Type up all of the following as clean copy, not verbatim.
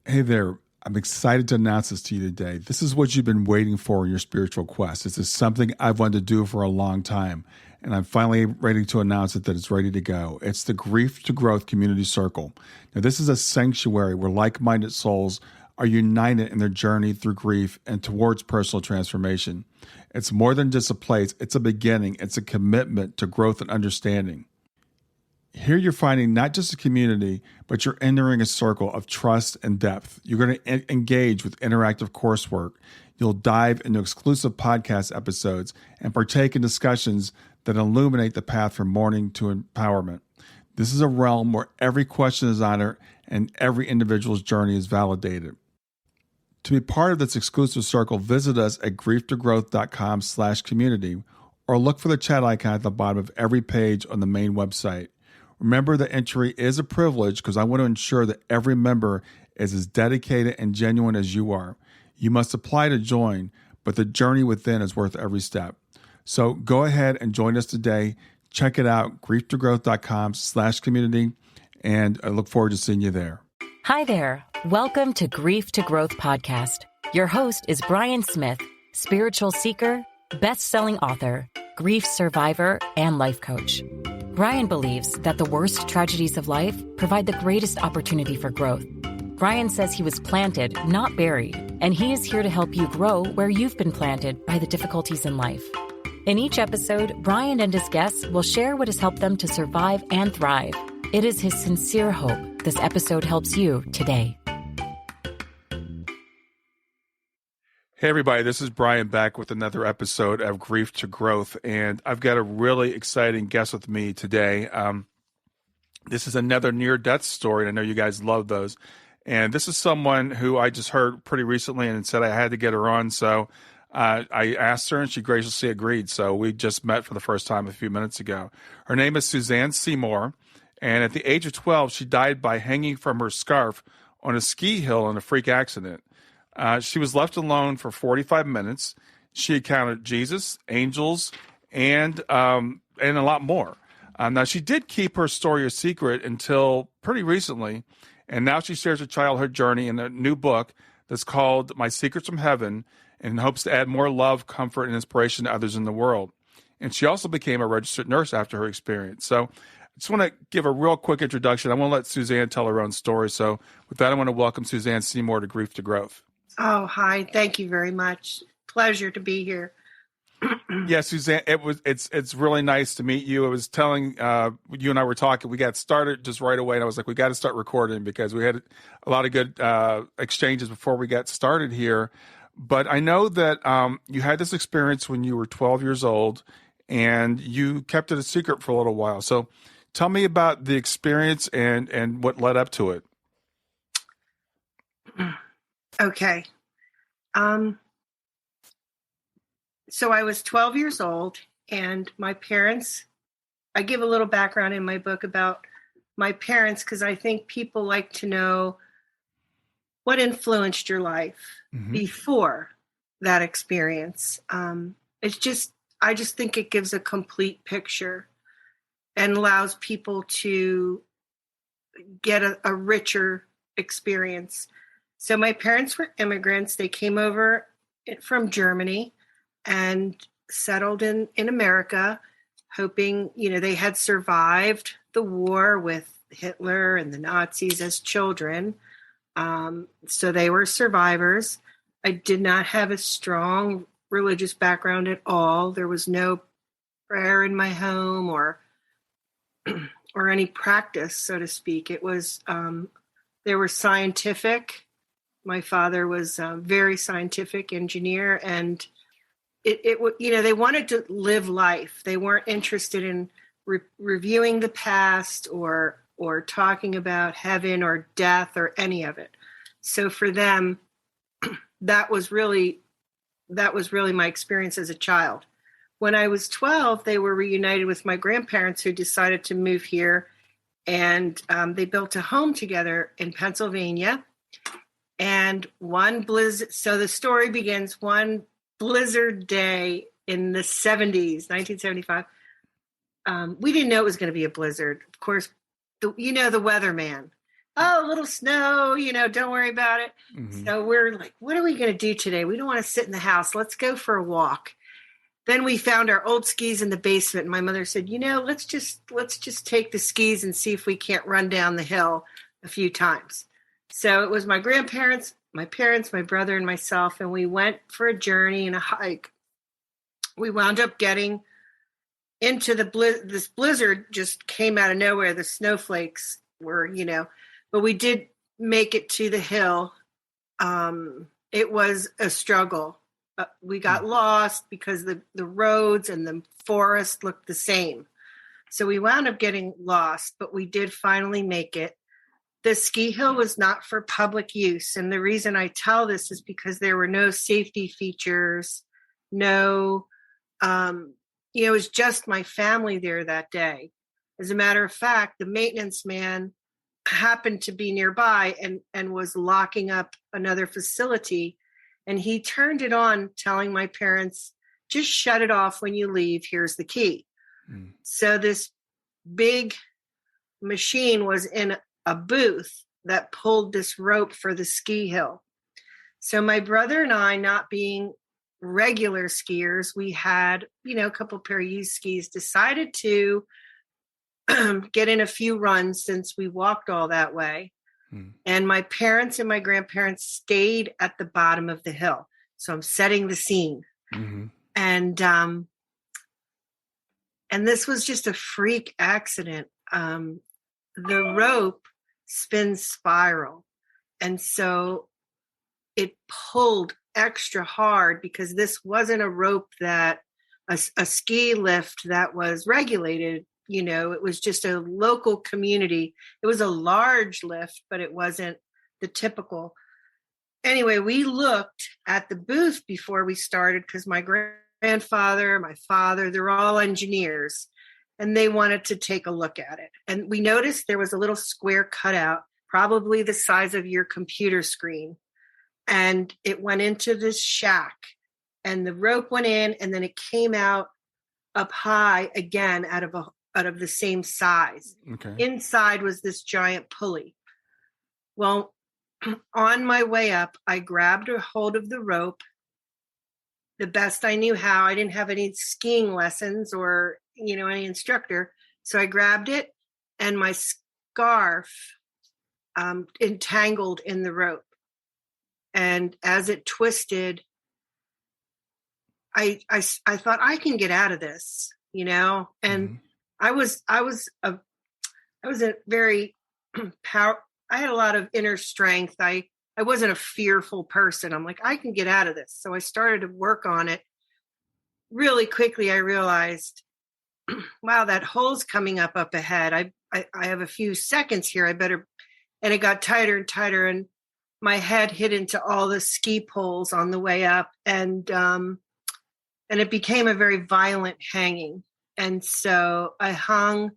Hey there. I'm excited to announce this to you today. This is what you've been waiting for in your spiritual quest. This is something I've wanted to do for a long time, and I'm finally ready to announce it that it's ready to go. It's the Grief to Growth Community Circle. Now, this is a sanctuary where like-minded souls are united in their journey through grief and towards personal transformation. It's more than just a place. It's a beginning. It's a commitment to growth and understanding. Here you're finding not just a community, but you're entering a circle of trust and depth. You're going to engage with interactive coursework. You'll dive into exclusive podcast episodes and partake in discussions that illuminate the path from mourning to empowerment. This is a realm where every question is honored and every individual's journey is validated. To be part of this exclusive circle, visit us at grieftogrowth.com/community or look for the chat icon at the bottom of every page on the main website. Remember that entry is a privilege because I want to ensure that every member is as dedicated and genuine as you are. You must apply to join, but the journey within is worth every step. So go ahead and join us today. Check it out, grieftogrowth.com/community, and I look forward to seeing you there. Hi there. Welcome to Grief to Growth Podcast. Your host is Brian Smith, spiritual seeker, best-selling author, grief survivor, and life coach. Brian believes that the worst tragedies of life provide the greatest opportunity for growth. Brian says he was planted, not buried, and he is here to help you grow where you've been planted by the difficulties in life. In each episode, Brian and his guests will share what has helped them to survive and thrive. It is his sincere hope this episode helps you today. Hey everybody, this is Brian back with another episode of Grief to Growth, and I've got a really exciting guest with me today. This is another near-death story, and I know you guys love those. And this is someone who I just heard pretty recently and said I had to get her on, so I asked her and she graciously agreed. So we just met for the first time a few minutes ago. Her name is Susanne Seymoure, and at the age of 12, she died by hanging from her scarf on a ski hill in a freak accident. She was left alone for 45 minutes. She encountered Jesus, angels, and a lot more. Now, she did keep her story a secret until pretty recently, and now she shares her childhood journey in a new book that's called My Secrets from Heaven and hopes to add more love, comfort, and inspiration to others in the world. And she also became a registered nurse after her experience. So I just want to give a real quick introduction. I want to let Susanne tell her own story. So with that, I want to welcome Susanne Seymoure to Grief to Growth. Oh, hi. Thank you very much. Pleasure to be here. Yeah, Susanne, it's really nice to meet you. I was telling you and I were talking, we got started just right away, and I was like, we got to start recording because we had a lot of good exchanges before we got started here. But I know that you had this experience when you were 12 years old, and you kept it a secret for a little while. So tell me about the experience and what led up to it. Okay. So I was 12 years old, and my parents, I give a little background in my book about my parents because I think people like to know what influenced your life before that experience. I just think it gives a complete picture and allows people to get a richer experience. So my parents were immigrants. They came over from Germany and settled in America, hoping, they had survived the war with Hitler and the Nazis as children. So they were survivors. I did not have a strong religious background at all. There was no prayer in my home or any practice, so to speak. It was, they were scientific. My father was a very scientific engineer, and they wanted to live life. They weren't interested in reviewing the past or talking about heaven or death or any of it. So for them, that was really my experience as a child. When I was 12, they were reunited with my grandparents who decided to move here, and they built a home together in Pennsylvania. And one blizzard, so the story begins one blizzard day in the 70s, 1975. We didn't know it was going to be a blizzard. Of course, the weatherman. oh, a little snow, don't worry about it. Mm-hmm. So we're like, what are we going to do today? We don't want to sit in the house. Let's go for a walk. Then we found our old skis in the basement. And my mother said, let's just take the skis and see if we can't run down the hill a few times. So it was my grandparents, my parents, my brother, and myself. And we went for a journey and a hike. We wound up getting into this blizzard just came out of nowhere. The snowflakes were, but we did make it to the hill. It was a struggle. We got lost because the roads and the forest looked the same. So we wound up getting lost, but we did finally make it. The ski hill was not for public use. And the reason I tell this is because there were no safety features, it was just my family there that day. As a matter of fact, the maintenance man happened to be nearby and was locking up another facility. And he turned it on, telling my parents, just shut it off when you leave. Here's the key. Mm. So this big machine was in a booth that pulled this rope for the ski hill. So my brother and I, not being regular skiers, we had, a couple pair of used skis, decided to get in a few runs since we walked all that way. And my parents and my grandparents stayed at the bottom of the hill. So I'm setting the scene. Mm-hmm. And this was just a freak accident. The rope spins spiral. And so it pulled extra hard because this wasn't a rope that a ski lift that was regulated. It was just a local community. It was a large lift, but it wasn't the typical. Anyway, we looked at the booth before we started because my grandfather, my father, they're all engineers, and they wanted to take a look at it. And we noticed there was a little square cutout, probably the size of your computer screen. And it went into this shack, and the rope went in, and then it came out up high again out of the same size. Okay. Inside was this giant pulley. Well, on my way up, I grabbed a hold of the rope the best I knew how. I didn't have any skiing lessons or, any instructor. So I grabbed it, and my scarf entangled in the rope. And as it twisted, I thought I can get out of this, and mm-hmm. I was a very I had a lot of inner strength. I wasn't a fearful person. I'm like, I can get out of this. So I started to work on it. Really quickly, I realized, wow, that hole's coming up ahead. I have a few seconds here. And it got tighter and tighter, and my head hit into all the ski poles on the way up, and it became a very violent hanging. And so I hung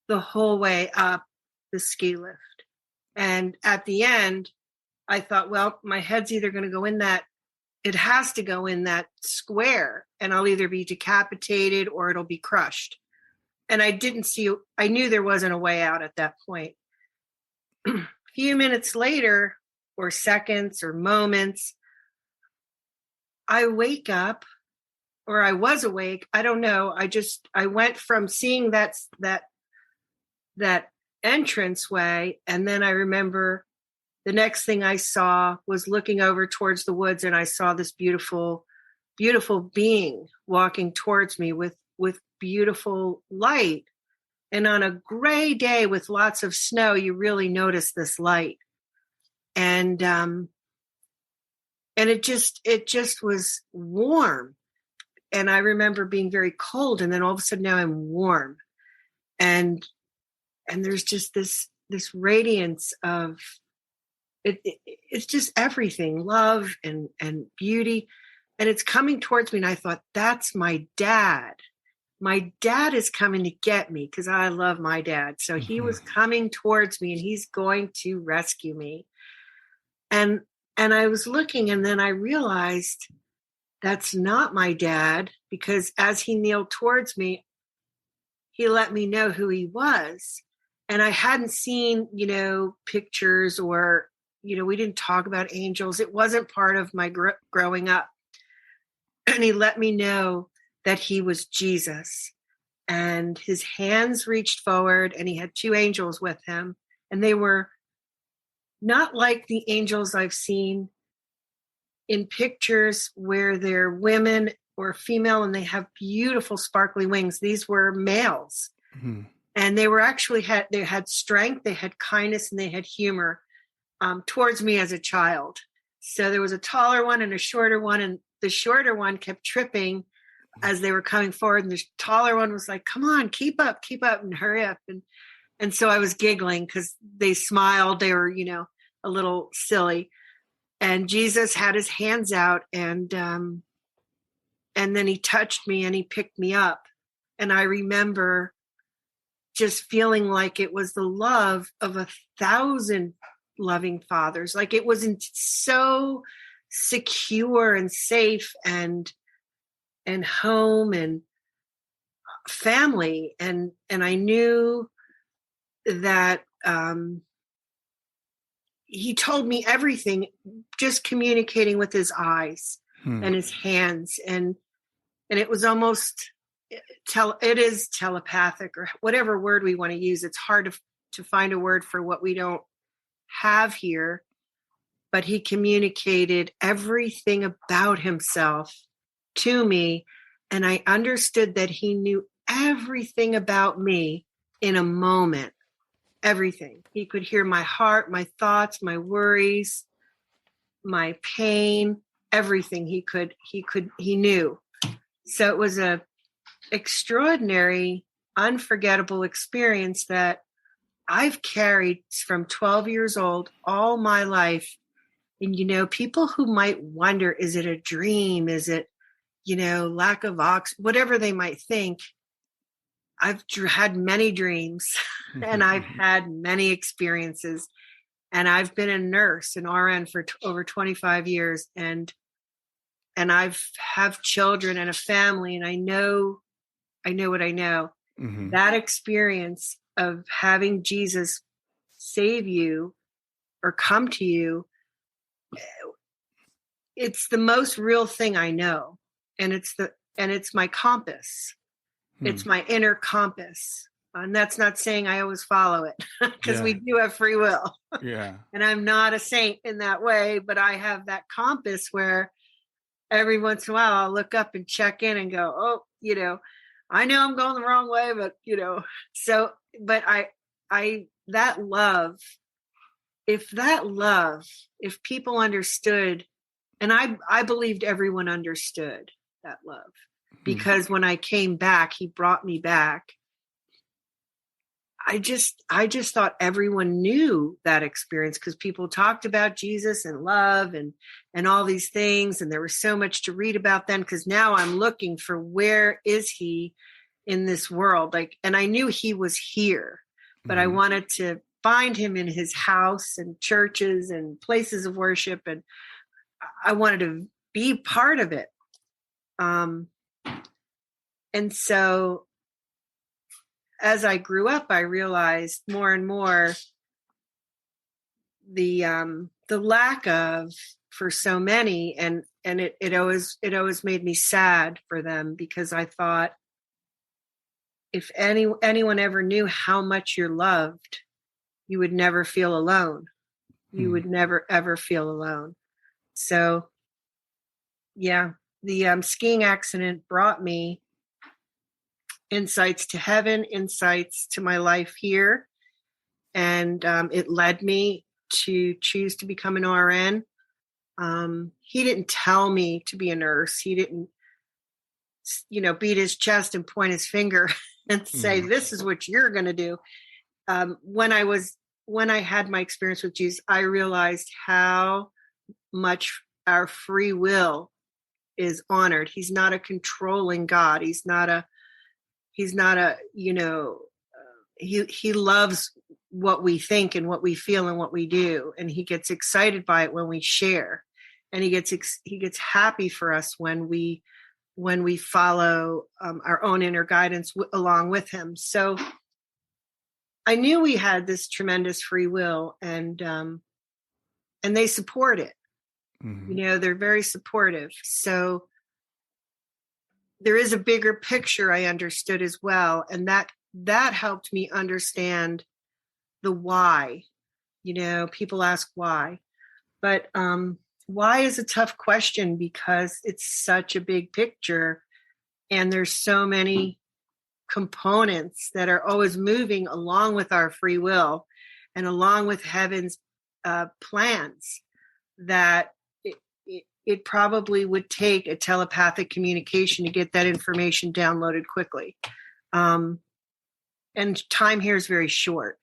the whole way up the ski lift. And at the end, I thought, well, my head's either going to go in it has to go in that square, and I'll either be decapitated or it'll be crushed. And I knew there wasn't a way out at that point. A few minutes later, or seconds or moments, I wake up, or I was awake. I don't know. I went from seeing that entranceway, and then I remember the next thing I saw was looking over towards the woods, and I saw this beautiful, beautiful being walking towards me with beautiful light. And on a gray day with lots of snow, you really notice this light. And it just was warm. And I remember being very cold, and then all of a sudden now I'm warm. And there's just this radiance of it's just everything, love and beauty. And it's coming towards me. And I thought, that's my dad. My dad is coming to get me because I love my dad. So he was coming towards me, and he's going to rescue me. And I was looking, and then I realized that's not my dad, because as he kneeled towards me, he let me know who he was. And I hadn't seen, pictures or, we didn't talk about angels. It wasn't part of my growing up. And he let me know that he was Jesus. And his hands reached forward and he had two angels with him. And they were not like the angels I've seen in pictures where they're women or female and they have beautiful sparkly wings. These were males. Mm-hmm. And they were actually they had strength, they had kindness, and they had humor towards me as a child. So there was a taller one and a shorter one, and the shorter one kept tripping as they were coming forward, and the taller one was like, "Come on, keep up, and hurry up." And so I was giggling because they smiled. They were, a little silly. And Jesus had his hands out, and then he touched me and he picked me up, and I remember just feeling like it was the love of 1,000 loving fathers. Like it wasn't so secure and safe and home and family. And I knew that he told me everything, just communicating with his eyes and his hands. And it was almost it is telepathic, or whatever word we want to use. It's hard to find a word for what we don't have here, but he communicated everything about himself to me. And I understood that he knew everything about me in a moment, everything. He could hear my heart, my thoughts, my worries, my pain, everything he knew. So it was a extraordinary, unforgettable experience that I've carried from 12 years old all my life. And, people who might wonder, is it a dream? Is it, lack of whatever they might think. I've had many dreams and I've had many experiences, and I've been a nurse, an RN for over 25 years. And have children and a family, and I know what I know. Mm-hmm. That experience of having Jesus save you or come to you, it's the most real thing I know. And it's my compass. It's my inner compass. And that's not saying I always follow it, because we do have free will. Yeah. And I'm not a saint in that way, but I have that compass where every once in a while I'll look up and check in and go, oh, I know I'm going the wrong way, but, but that love, if people understood, and I believed everyone understood that love, because when I came back, he brought me back. I just thought everyone knew that experience, because people talked about Jesus and love and all these things. And there was so much to read about then, because now I'm looking for, where is he in this world? And I knew he was here, but I wanted to find him in his house and churches and places of worship. And I wanted to be part of it. And so as I grew up, I realized more and more the lack of, for so many, and it always made me sad for them, because I thought, if anyone ever knew how much you're loved, you would never feel alone. You would never ever feel alone. So, yeah, the skiing accident brought me insights to heaven, insights to my life here. And it led me to choose to become an RN. He didn't tell me to be a nurse. He didn't, beat his chest and point his finger and say, this is what you're going to do. When I had my experience with Jesus, I realized how much our free will is honored. He's not a controlling God. He's not a, he loves what we think and what we feel and what we do. And he gets excited by it when we share, and he gets happy for us when we follow our own inner guidance along with him. So I knew we had this tremendous free will, and they support it. Mm-hmm. They're very supportive. So there is a bigger picture I understood as well. And that helped me understand the why. People ask why, but why is a tough question because it's such a big picture and there's so many components that are always moving along with our free will and along with heaven's plans that it probably would take a telepathic communication to get that information downloaded quickly. And time here is very short.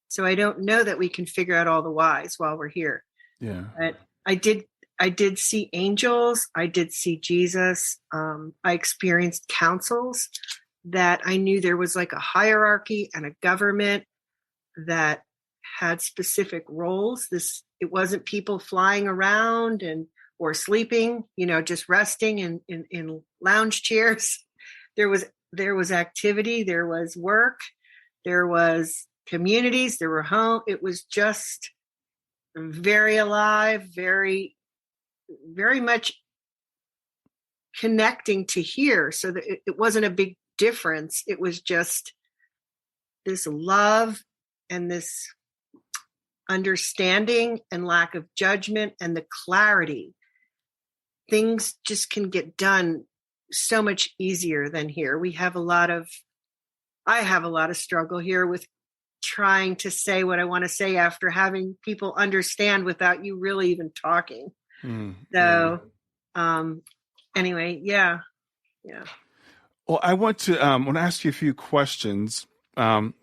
So I don't know that we can figure out all the whys while we're here. Yeah. But I did see angels. I did see Jesus. I experienced councils that I knew there was like a hierarchy and a government that had specific roles. It wasn't people flying around or sleeping, just resting in lounge chairs. There was activity, there was work, there was communities, there were home. It was just very alive, very, very much connecting to here. So that it wasn't a big difference. It was just this love and this understanding and lack of judgment and the clarity. Things just can get done so much easier than here. I have a lot of struggle here with trying to say what I want to say after having people understand without you really even talking. Anyway, yeah. Well, I want to ask you a few questions. And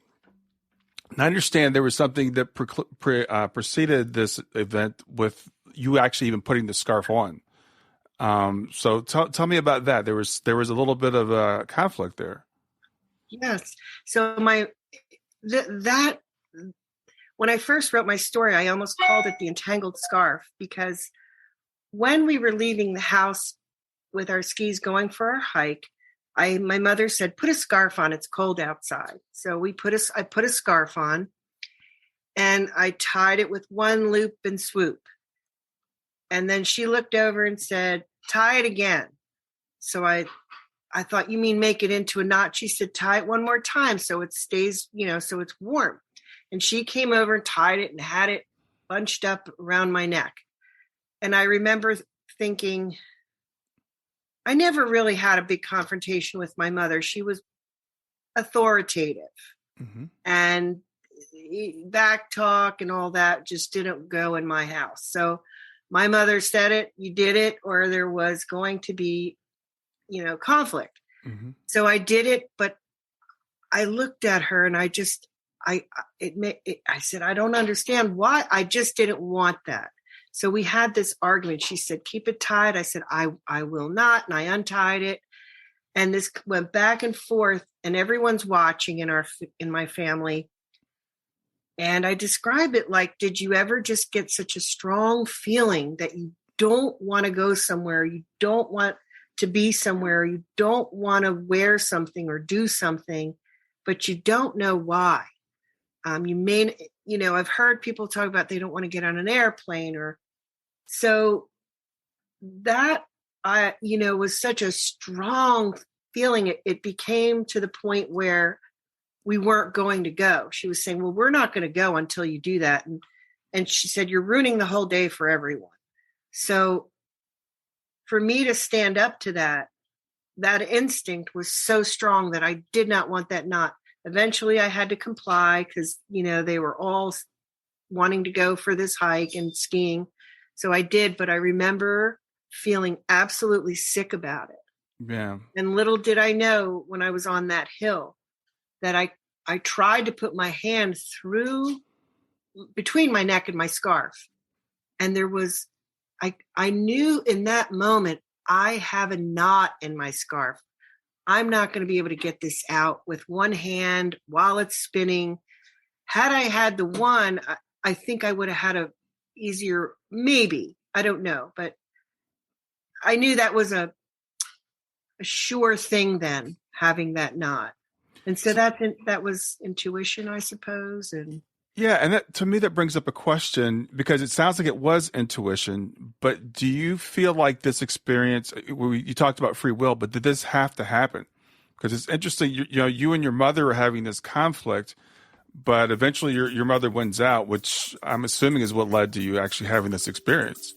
I understand there was something that preceded this event with you actually even putting the scarf on. So tell me about that. There was a little bit of a conflict there. Yes. So that when I first wrote my story, I almost called it the entangled scarf, because when we were leaving the house with our skis going for our hike, my mother said, put a scarf on, it's cold outside. So I put a scarf on and I tied it with one loop and swoop. And then she looked over and said, tie it again. So I thought, you mean make it into a knot? She said, tie it one more time so it stays, so it's warm. And she came over and tied it and had it bunched up around my neck. And I remember thinking, I never really had a big confrontation with my mother. She was authoritative. Mm-hmm. And back talk and all that just didn't go in my house. So my mother said it, you did it, or there was going to be, conflict. Mm-hmm. So I did it, but I looked at her and I said, I don't understand why. I just didn't want that. So we had this argument. She said, keep it tied. I said, I will not. And I untied it. And this went back and forth, and everyone's watching in my family. And I describe it like, did you ever just get such a strong feeling that you don't want to go somewhere, you don't want to be somewhere, you don't want to wear something or do something, but you don't know why? I've heard people talk about they don't want to get on an airplane, or so that was such a strong feeling. It became to the point where we weren't going to go. She was saying, well, we're not going to go until you do that. And she said, you're ruining the whole day for everyone. So for me to stand up to that instinct was so strong that I did not want that knot. Eventually I had to comply because, they were all wanting to go for this hike and skiing. So I did, but I remember feeling absolutely sick about it. Yeah. And little did I know when I was on that hill that I tried to put my hand through between my neck and my scarf. And there was, I knew in that moment, I have a knot in my scarf. I'm not going to be able to get this out with one hand while it's spinning. Had I had the one, I think I would have had a easier, maybe, I don't know, but I knew that was a sure thing then, having that knot. And so that was intuition, I suppose. And Yeah, and that, to me, that brings up a question, because it sounds like it was intuition, but do you feel like this experience, you talked about free will, but did this have to happen? Because it's interesting, you and your mother are having this conflict, but eventually your mother wins out, which I'm assuming is what led to you actually having this experience.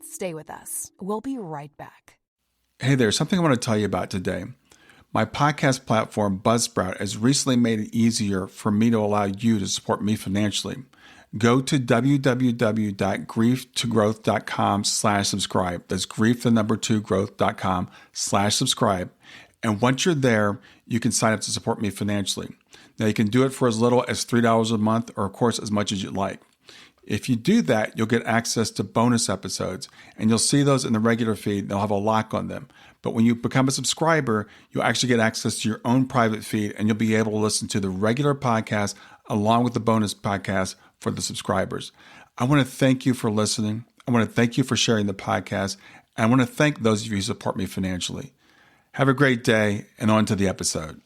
Stay with us. We'll be right back. Hey there, something I want to tell you about today. My podcast platform, Buzzsprout, has recently made it easier for me to allow you to support me financially. Go to www.grieftogrowth.com/subscribe. That's grief2growth.com/subscribe. And once you're there, you can sign up to support me financially. Now, you can do it for as little as $3 a month, or of course, as much as you'd like. If you do that, you'll get access to bonus episodes, and you'll see those in the regular feed. They'll have a lock on them. But when you become a subscriber, you'll actually get access to your own private feed, and you'll be able to listen to the regular podcast along with the bonus podcast for the subscribers. I want to thank you for listening. I want to thank you for sharing the podcast. And I want to thank those of you who support me financially. Have a great day, and on to the episode.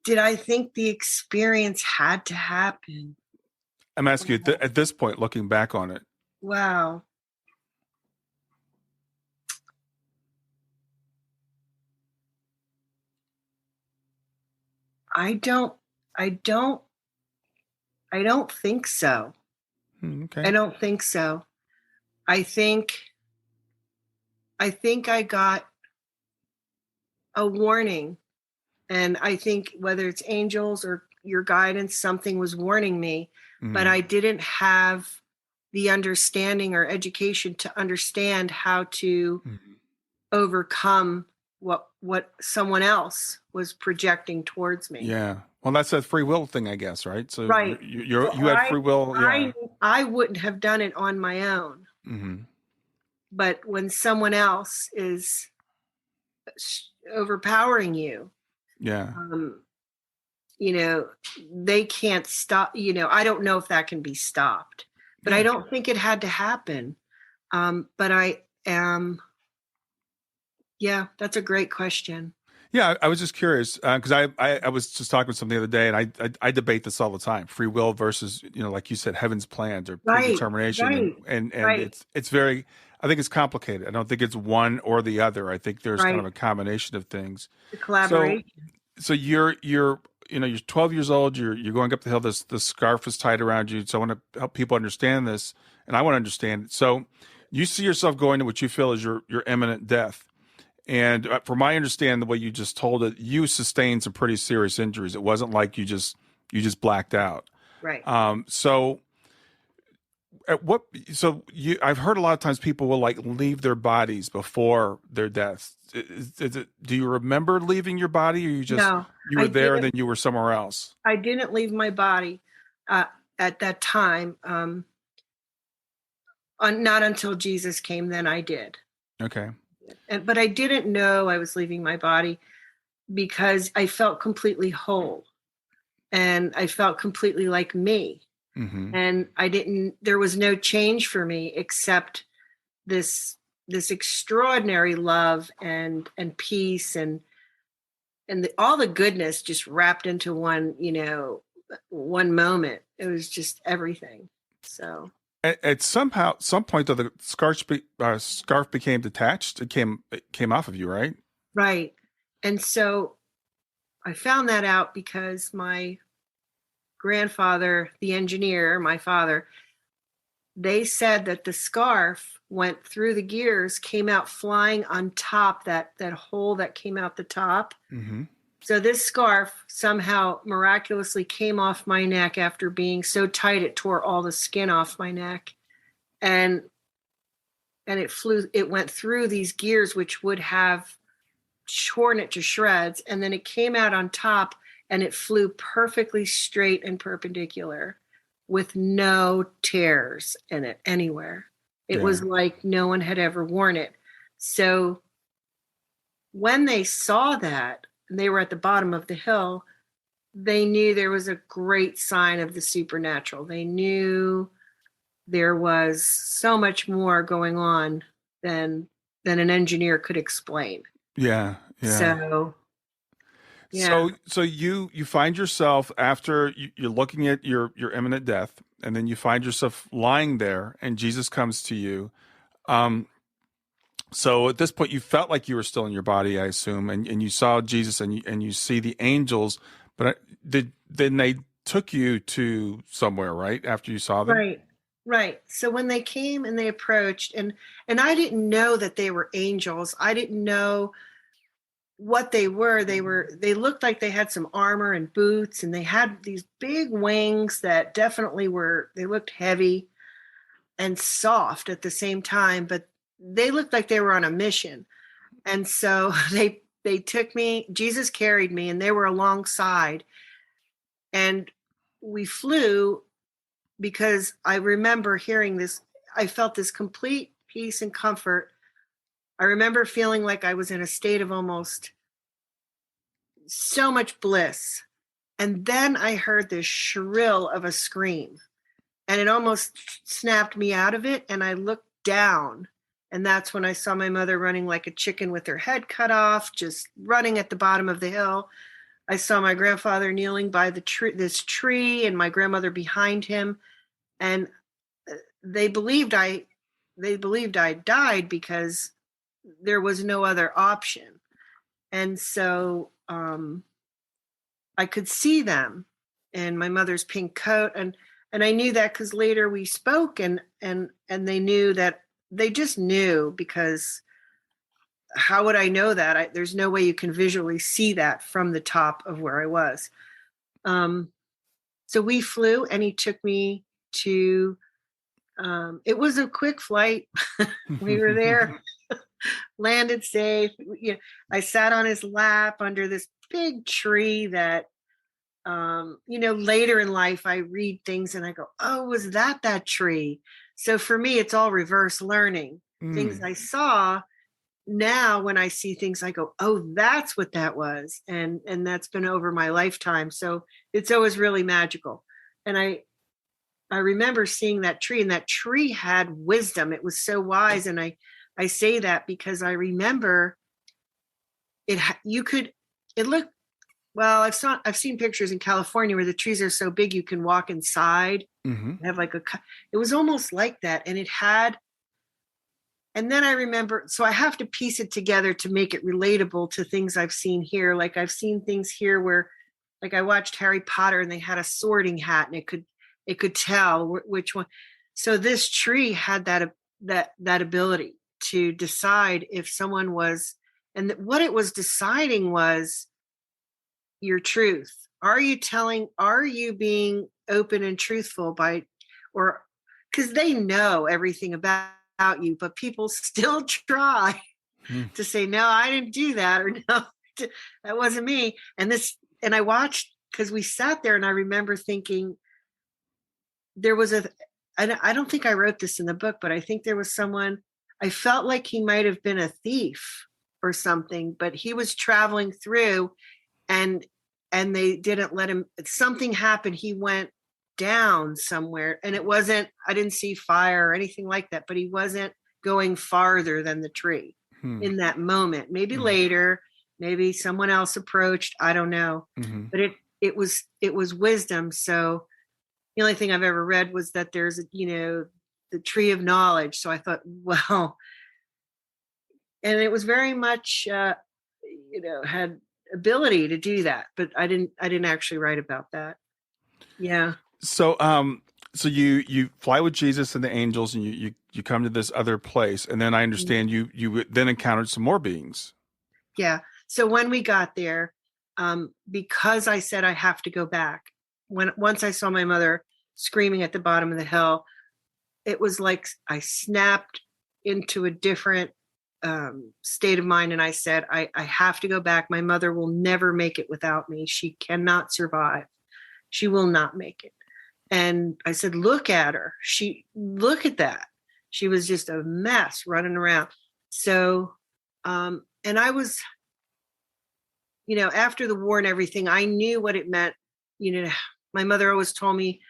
did I think the experience had to happen? I'm asking you at this point, looking back on it. Wow. I don't think so. Okay. I don't think so. I think I got a warning, and I think whether it's angels or your guidance, something was warning me, but I didn't have the understanding or education to understand how to overcome what someone else was projecting towards me. Yeah. Well, that's a free will thing, I guess, right? So Right. you had free will. Yeah. I wouldn't have done it on my own. Mm-hmm. But when someone else is overpowering you, Yeah. they can't stop. I don't know if that can be stopped, but I don't think it had to happen. But I am. Yeah, that's a great question. Yeah, I was just curious because I was just talking with someone the other day, and I debate this all the time: free will versus, like you said, heaven's plans or predetermination, and it's very. I think it's complicated. I don't think it's one or the other. I think there's kind of a combination of things. The collaboration. So you're 12 years old. You're going up the hill. This scarf is tied around you. So I want to help people understand this, and I want to understand it. So you see yourself going to what you feel is your imminent death. And from my understanding, the way you just told it, you sustained some pretty serious injuries. It wasn't like you just blacked out. Right. I've heard a lot of times people will leave their bodies before their deaths. Do you remember leaving your body, or you were there and then you were somewhere else? I didn't leave my body at that time. Not until Jesus came, then I did. Okay. But I didn't know I was leaving my body because I felt completely whole and I felt completely like me. Mm-hmm. And there was no change for me except this extraordinary love and peace and all the goodness just wrapped into one moment. It was just everything. So. At some point, though, the scarf became detached. It came off of you, right? Right. And so I found that out because my grandfather, the engineer, my father, they said that the scarf went through the gears, came out flying on top, that hole that came out the top. Mm-hmm. So this scarf somehow miraculously came off my neck after being so tight it tore all the skin off my neck. And it went through these gears, which would have torn it to shreds. And then it came out on top and it flew perfectly straight and perpendicular with no tears in it anywhere. It was like no one had ever worn it. So when they saw that, and they were at the bottom of the hill, they knew there was a great sign of the supernatural. They knew there was so much more going on than an engineer could explain. Yeah. Yeah. So, yeah. So you find yourself after you're looking at your imminent death, and then you find yourself lying there, and Jesus comes to you. So at this point, you felt like you were still in your body, I assume, and you saw Jesus, and you see the angels, but then they took you to somewhere, right? After you saw them, Right. Right. So when they came and they approached, and I didn't know that they were angels. I didn't know what they were. They looked like they had some armor and boots, and they had these big wings that definitely they looked heavy and soft at the same time, but they looked like they were on a mission. And so they took me, Jesus carried me, and they were alongside, and we flew, because I remember hearing this. I felt this complete peace and comfort. I remember feeling like I was in a state of almost so much bliss. And then I heard this shrill of a scream, and it almost snapped me out of it. And I looked down, and that's when I saw my mother running like a chicken with her head cut off, just running at the bottom of the hill. I saw my grandfather kneeling by this tree, and my grandmother behind him. And they believed I died because there was no other option. And so I could see them in my mother's pink coat, and I knew that because later we spoke, and they knew that. They just knew, because how would I know that? There's no way you can visually see that from the top of where I was. So we flew, and he took me to, it was a quick flight. We were there, landed safe. I sat on his lap under this big tree that, later in life, I read things and I go, oh, was that tree? So for me, it's all reverse learning. Things I saw, now when I see things, I go, oh, that's what that was. And that's been over my lifetime. So it's always really magical. And I remember seeing that tree, and that tree had wisdom. It was so wise. And I say that because I remember it looked, well, I've seen pictures in California where the trees are so big you can walk inside. Mm-hmm. Have it was almost like that. And it had, and then I remember, so I have to piece it together to make it relatable to things I've seen here. Like I've seen things here where, like I watched Harry Potter, and they had a sorting hat, and it could tell which one. So this tree had that ability to decide if someone was, and what it was deciding was your truth. Are you being open and truthful because they know everything about you, but people still try to say, no, I didn't do that, or no, that wasn't me. And I watched, because we sat there, and I remember thinking, there was I don't think I wrote this in the book, but I think there was someone, I felt like he might have been a thief or something, but he was traveling through, and they didn't let him. Something happened. He went down somewhere, and I didn't see fire or anything like that, but he wasn't going farther than the tree in that moment. Maybe later, maybe someone else approached. I don't know. But it was wisdom. So the only thing I've ever read was that there's, the tree of knowledge. So I thought, well, and it was very much, had ability to do that, but I didn't actually write about that. Yeah. So, so you fly with Jesus and the angels, and you come to this other place, and then I understand you then encountered some more beings. Yeah. So when we got there, because I said I have to go back, once I saw my mother screaming at the bottom of the hill, it was like I snapped into a different state of mind, and I said, I have to go back. My mother will never make it without me. She cannot survive. She will not make it. And I said, look at her. Look at that. She was just a mess running around. So, and I was, after the war and everything, I knew what it meant. My mother always told me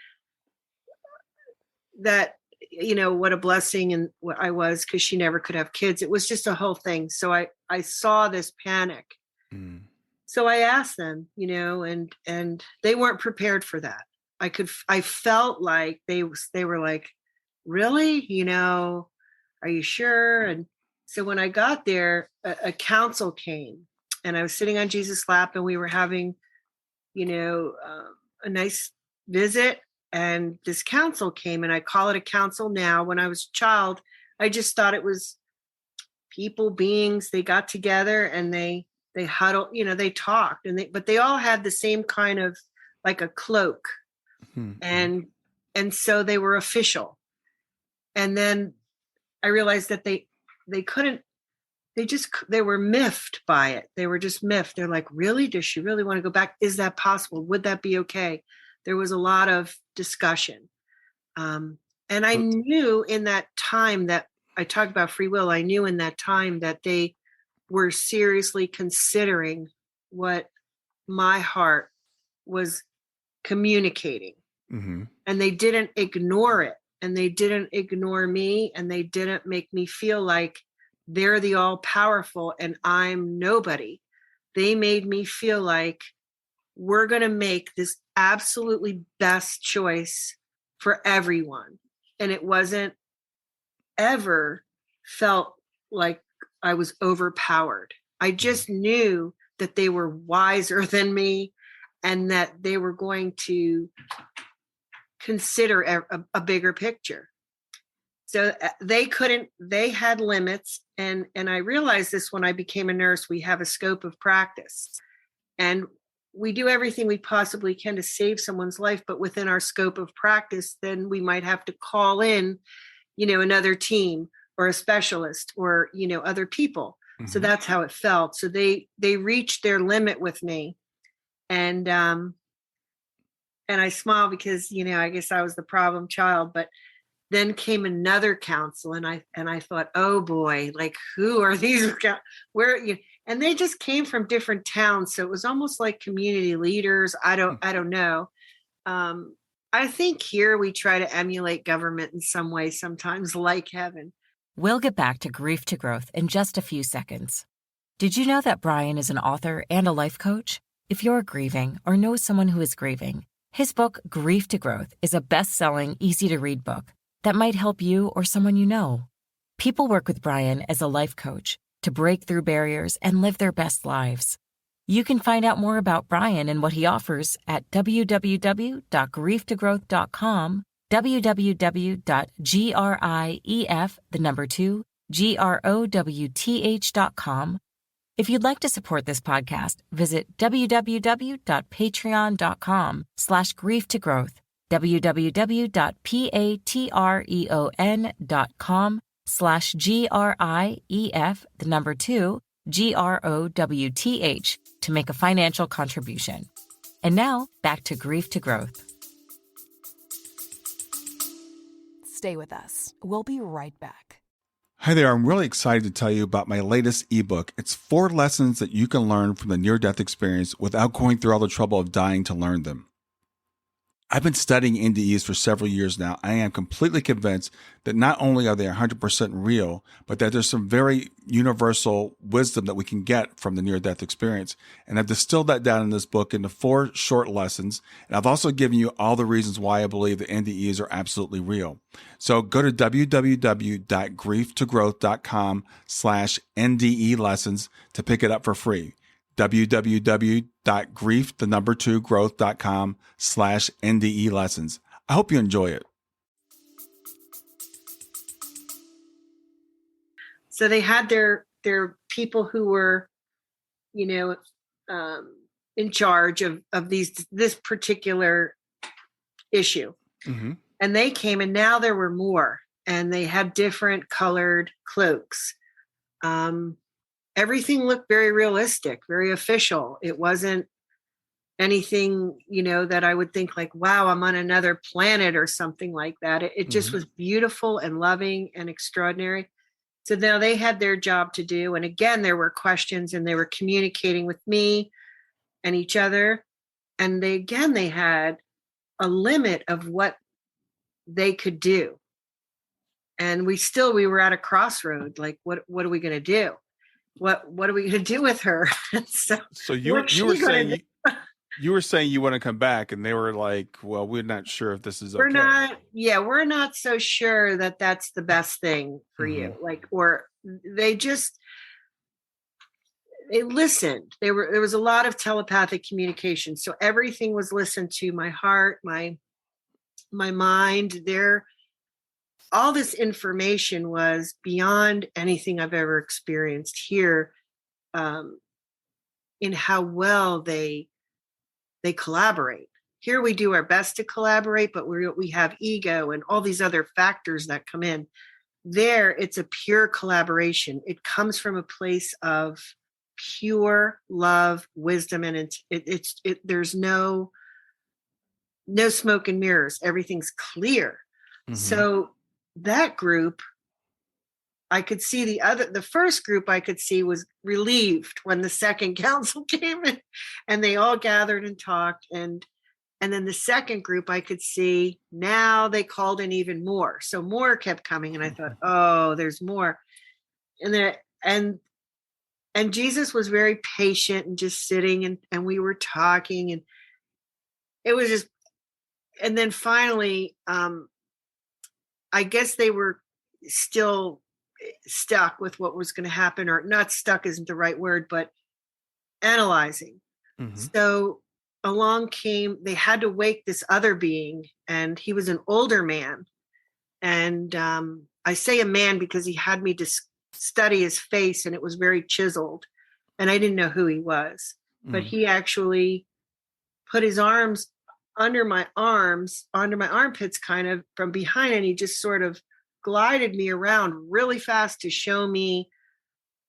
that what a blessing and what I was, because she never could have kids. It was just a whole thing. So I saw this panic. Mm. So I asked them, and they weren't prepared for that. I felt like they were like, really, are you sure? And so when I got there, a council came, and I was sitting on Jesus' lap, and we were having, a nice visit. And this council came, and I call it a council now. When I was a child, I just thought it was people, beings. They got together and they huddled, they talked, but they all had the same kind of, like, a cloak. Mm-hmm. And so they were official. And then I realized that they couldn't, they were miffed by it. They were just miffed. They're like, really? Does she really want to go back? Is that possible? Would that be okay? There was a lot of discussion. And I knew in that time that I talked about free will, I knew in that time that they were seriously considering what my heart was communicating. Mm-hmm. And they didn't ignore it. And they didn't ignore me. And they didn't make me feel like they're the all powerful and I'm nobody. They made me feel like we're going to make this absolutely best choice for everyone. And it wasn't ever felt like I was overpowered. I just knew that they were wiser than me and that they were going to consider a bigger picture. So they had limits. And I realized this when I became a nurse. We have a scope of practice and we do everything we possibly can to save someone's life, but within our scope of practice, then we might have to call in, another team or a specialist or, other people. Mm-hmm. So that's how it felt. So they reached their limit with me. And I smile because, I guess I was the problem child, but then came another council and I thought, oh boy, like, who are these? Where and they just came from different towns. So it was almost like community leaders. I don't know. I think here we try to emulate government in some way, sometimes like heaven. We'll get back to Grief to Growth in just a few seconds. Did you know that Brian is an author and a life coach? If you're grieving or know someone who is grieving, his book, Grief to Growth, is a best-selling, easy-to-read book that might help you or someone you know. People work with Brian as a life coach to break through barriers and live their best lives. You can find out more about Brian and what he offers at www.grieftogrowth.com, www.growth.com. If you'd like to support this podcast, visit www.patreon.com/grieftogrowth, www.patreon.com/GRIEF2GROWTH to make a financial contribution. And now, back to Grief to Growth. Stay with us. We'll be right back. Hi there, I'm really excited to tell you about my latest ebook. It's 4 lessons that you can learn from the near-death experience without going through all the trouble of dying to learn them. I've been studying NDEs for several years now. I am completely convinced that not only are they 100% real, but that there's some very universal wisdom that we can get from the near-death experience. And I've distilled that down in this book into 4 short lessons. And I've also given you all the reasons why I believe the NDEs are absolutely real. So go to www.grieftogrowth.com/NDE lessons to pick it up for free. www.growth.com/NDE lessons. I hope you enjoy it. So they had their people who were, in charge of this particular issue. Mm-hmm. And they came, and now there were more, and they had different colored cloaks. Everything looked very realistic, very official. It wasn't anything, that I would think like, wow, I'm on another planet or something like that. It just was beautiful and loving and extraordinary. So now they had their job to do. And again, there were questions, and they were communicating with me and each other. And they had a limit of what they could do. and we were at a crossroad. Like, what are we going to do? What are we going to do with her? So you were saying you were saying you want to come back, and they were like, well, we're not sure if this is okay. We're not so sure that that's the best thing for you. Like, or they listened. There was a lot of telepathic communication. So everything was listened to, my heart, my mind. All this information was beyond anything I've ever experienced here, in how well they collaborate. Here we do our best to collaborate, but we have ego and all these other factors that come in. There, it's a pure collaboration. It comes from a place of pure love, wisdom, and there's no smoke and mirrors. Everything's clear. So that group, I could see the first group I could see was relieved when the second council came in, and they all gathered and talked. And then the second group I could see, now they called in even more. So more kept coming. And I thought, oh, there's more. And Jesus was very patient and just sitting, and we were talking, and it was just, and then finally, I guess they were still stuck with what was going to happen, or not stuck isn't the right word, but analyzing. So along came, they had to wake this other being, and he was an older man. And I say a man because he had me to study his face, and it was very chiseled, and I didn't know who he was. But he actually put his arms under my armpits, kind of from behind, and he just sort of glided me around really fast to show me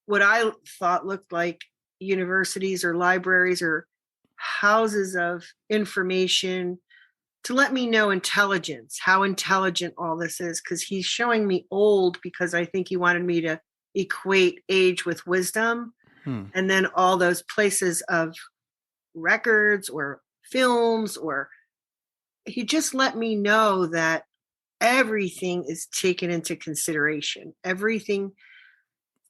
what I thought looked like universities or libraries or houses of information, to let me know how intelligent all this is. Because he's showing me old, because I think he wanted me to equate age with wisdom. And then all those places of records or films, or he just let me know that everything is taken into consideration. Everything.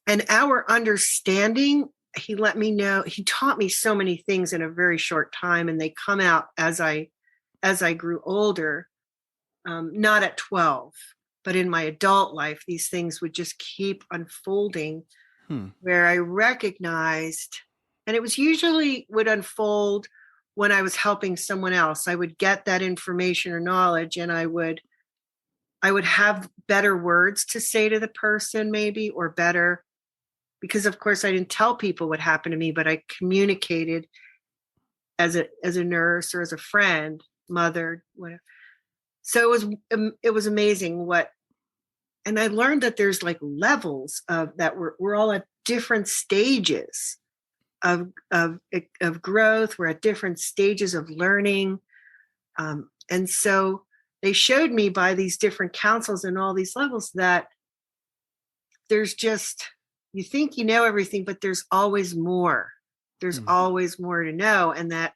And our understanding, he let me know, he taught me so many things in a very short time, and they come out as I grew older, not at 12, but in my adult life, these things would just keep unfolding, where I recognized, and it was usually would unfold when I was helping someone else. I would get that information or knowledge, and I would have better words to say to the person, maybe, or better, because of course I didn't tell people what happened to me, but I communicated as a nurse or as a friend, mother, whatever. So it was amazing and I learned that there's like levels of that. We're all at different stages of growth. We're at different stages of learning. And so they showed me by these different councils and all these levels that there's just, you think you know everything, but there's always more. There's always more to know. And that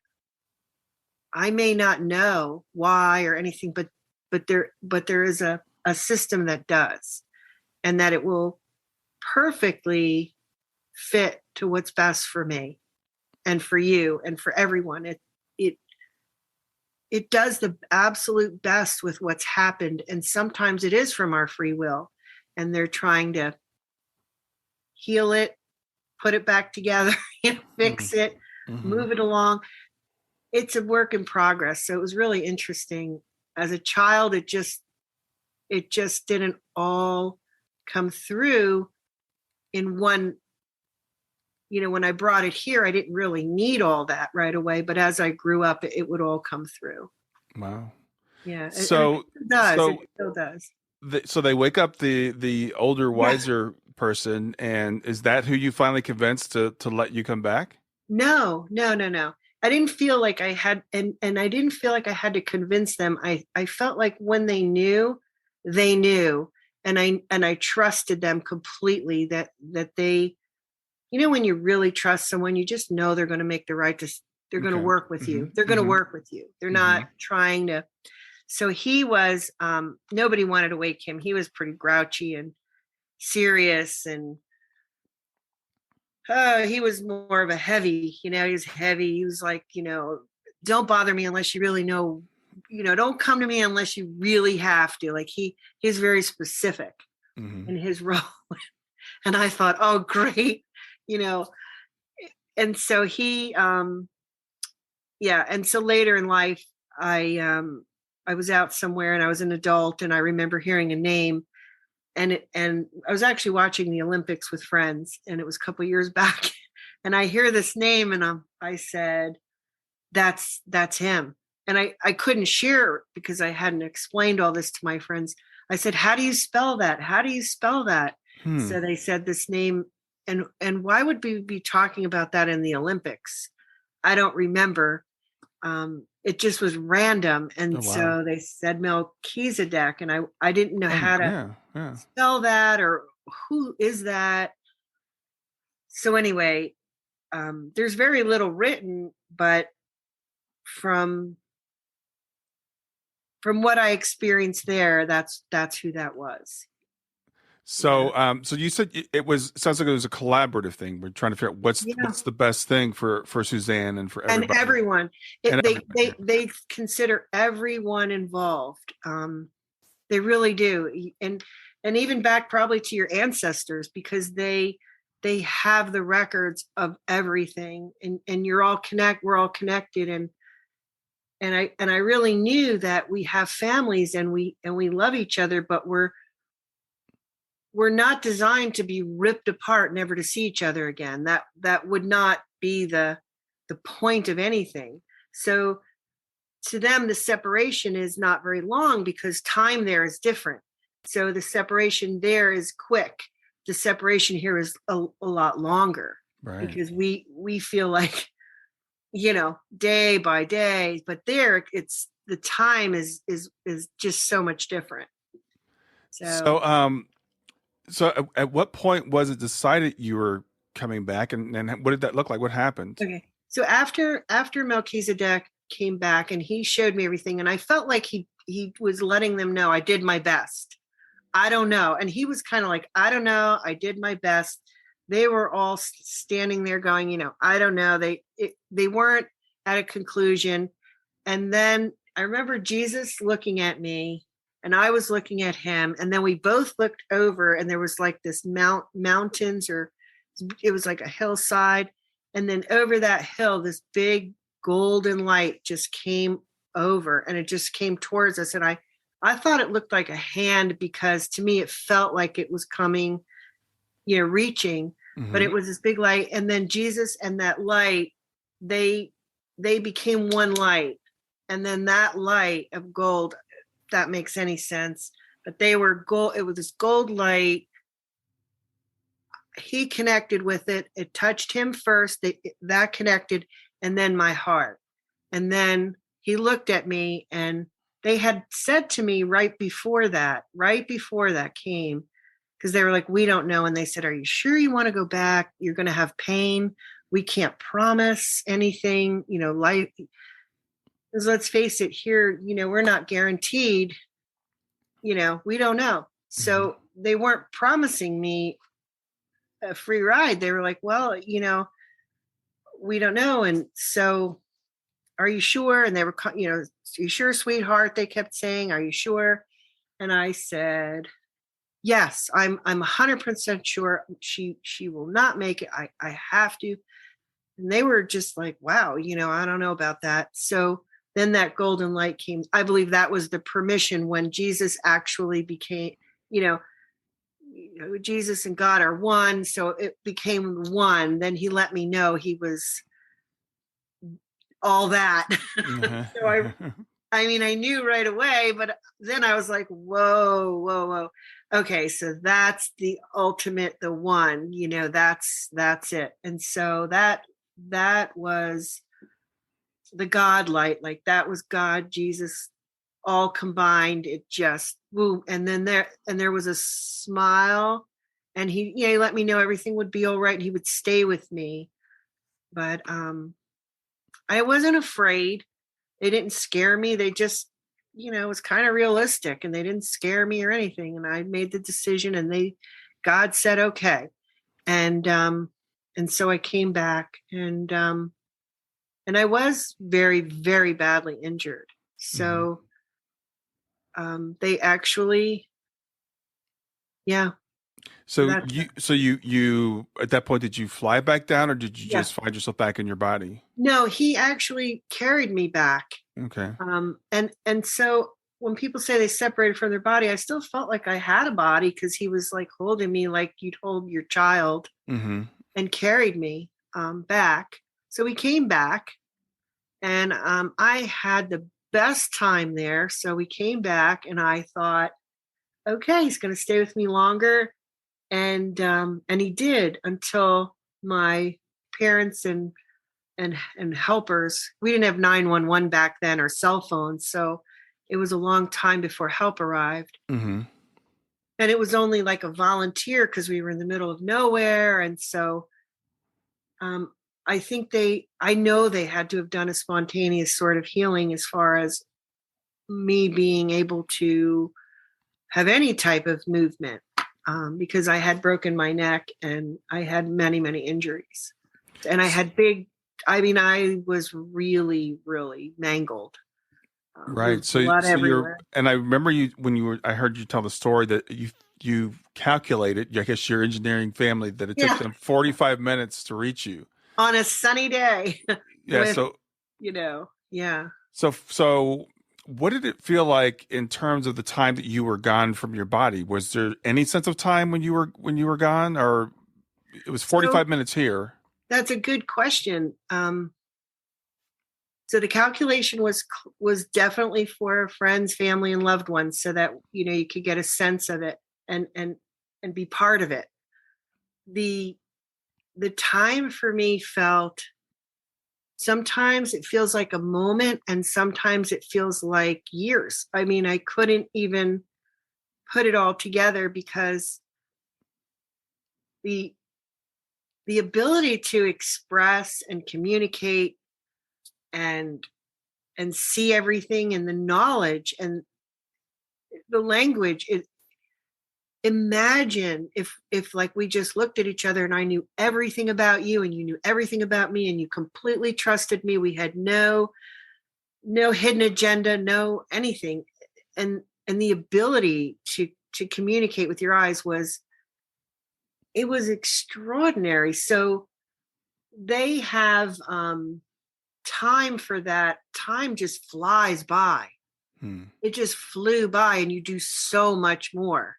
I may not know why or anything, but there is a system that does, and that it will perfectly fit to what's best for me and for you and for everyone. It does the absolute best with what's happened. And sometimes it is from our free will, and they're trying to heal it, put it back together, fix it, move it along. It's a work in progress. So it was really interesting. As a child, it just didn't all come through in one. When I brought it here, I didn't really need all that right away. But as I grew up, it would all come through. Wow. Yeah. So it does. It still does. So they wake up the older, wiser person, and is that who you finally convinced to let you come back? No. I didn't feel like I had, and I didn't feel like I had to convince them. I felt like when they knew, and I trusted them completely. That they, when you really trust someone, you just know they're going to make the right decision. They're going to work with you. They're going to work with you. They're not trying to. So he was, nobody wanted to wake him. He was pretty grouchy and serious, and he was more of a heavy, he was heavy. He was like, don't bother me unless you really know, don't come to me unless you really have to. Like he's very specific in his role. And I thought, oh, great, and so he, and so later in life, I was out somewhere and I was an adult, and I remember hearing a name, and I was actually watching the Olympics with friends, and it was a couple years back, and I hear this name, and I said, that's him. And I couldn't share because I hadn't explained all this to my friends. I said, how do you spell that? How do you spell that? So they said this name, and why would we be talking about that in the Olympics? I don't remember. It just was random. And so they said Melchizedek, and I didn't know how to spell that, or who is that. So anyway, there's very little written, but from what I experienced there, that's who that was. So, so you said sounds like it was a collaborative thing. We're trying to figure out what's the best thing for Susanne and for everybody. And everyone. They consider everyone involved. They really do. And even back probably to your ancestors, because they have the records of everything, and we're all connected. And I really knew that we have families, and we love each other, but we're not designed to be ripped apart, never to see each other again. That would not be the point of anything. So to them, the separation is not very long because time there is different. So the separation there is quick. The separation here is a lot longer, right? Because we feel like, day by day, but there it's the time is just so much different. So at what point was it decided you were coming back, and what did that look like? What happened? Okay. So after Melchizedek came back, and he showed me everything, and I felt like he was letting them know I did my best. I don't know. And he was kind of like, I don't know. I did my best. They were all standing there going, I don't know. They weren't at a conclusion. And then I remember Jesus looking at me, and I was looking at him, and then we both looked over, and there was like this mountains, or it was like a hillside. And then over that hill, this big golden light just came over, and it just came towards us. And I thought it looked like a hand, because to me, it felt like it was coming, reaching, but it was this big light. And then Jesus and that light, they became one light. And then that light of gold, that makes any sense, but they were gold. It was this gold light. He connected with it. It touched him first. That connected, and then my heart. And then he looked at me, and they had said to me right before that came, because they were like, we don't know. And they said, are you sure you want to go back? You're going to have pain. We can't promise anything, life. Because let's face it, here, we're not guaranteed, we don't know. So they weren't promising me a free ride. They were like, well, we don't know. And so, are you sure? And they were, are you sure, sweetheart? They kept saying, are you sure? And I said, yes, I'm 100% sure she will not make it. I have to. And they were just like, wow, I don't know about that. So then that golden light came. I believe that was the permission when Jesus actually became, Jesus and God are one. So it became one. Then he let me know he was all that. So I knew right away, but then I was like, whoa. Okay. So that's the ultimate, the one, that's it. And so that was the God light, like that was God, Jesus, all combined. It just woo. And then there was a smile, and he let me know everything would be all right, and he would stay with me. But I wasn't afraid. They didn't scare me. They just it was kind of realistic, and they didn't scare me or anything. And I made the decision, and God said, okay. And so I came back, and I was very, very badly injured. So they actually, yeah. So That's you at that point, did you fly back down, or did you Yeah. just find yourself back in your body? No, he actually carried me back. Okay. And so when people say they separated from their body, I still felt like I had a body, because he was like holding me like you'd hold your child, Mm-hmm. and carried me back. So we came back, and I had the best time there. So we came back, and I thought, okay, he's going to stay with me longer. And he did, until my parents and helpers. We didn't have 911 back then, or cell phones, so it was a long time before help arrived. Mm-hmm. And it was only like a volunteer, because we were in the middle of nowhere. And so I know they had to have done a spontaneous sort of healing, as far as me being able to have any type of movement, because I had broken my neck, and I had many, many injuries. And I had I was really, really mangled. Right. So blood you're, everywhere. and I remember I heard you tell the story that you calculated, I guess your engineering family, that it took them 45 minutes to reach you. On a sunny day. Yeah. With, So, yeah. So what did it feel like in terms of the time that you were gone from your body? Was there any sense of time when you were gone, or it was 45 minutes here? That's a good question. So the calculation was definitely for friends, family, and loved ones, so that you could get a sense of it, and be part of it. The time for me felt, sometimes it feels like a moment, and sometimes it feels like years. I mean, I couldn't even put it all together, because the ability to express and communicate and see everything, and the knowledge and the language, imagine if like we just looked at each other, and I knew everything about you, and you knew everything about me, and you completely trusted me. We had no hidden agenda, no anything. And the ability to communicate with your eyes was extraordinary. So they have time for that. Time just flies by. It just flew by, and you do so much more.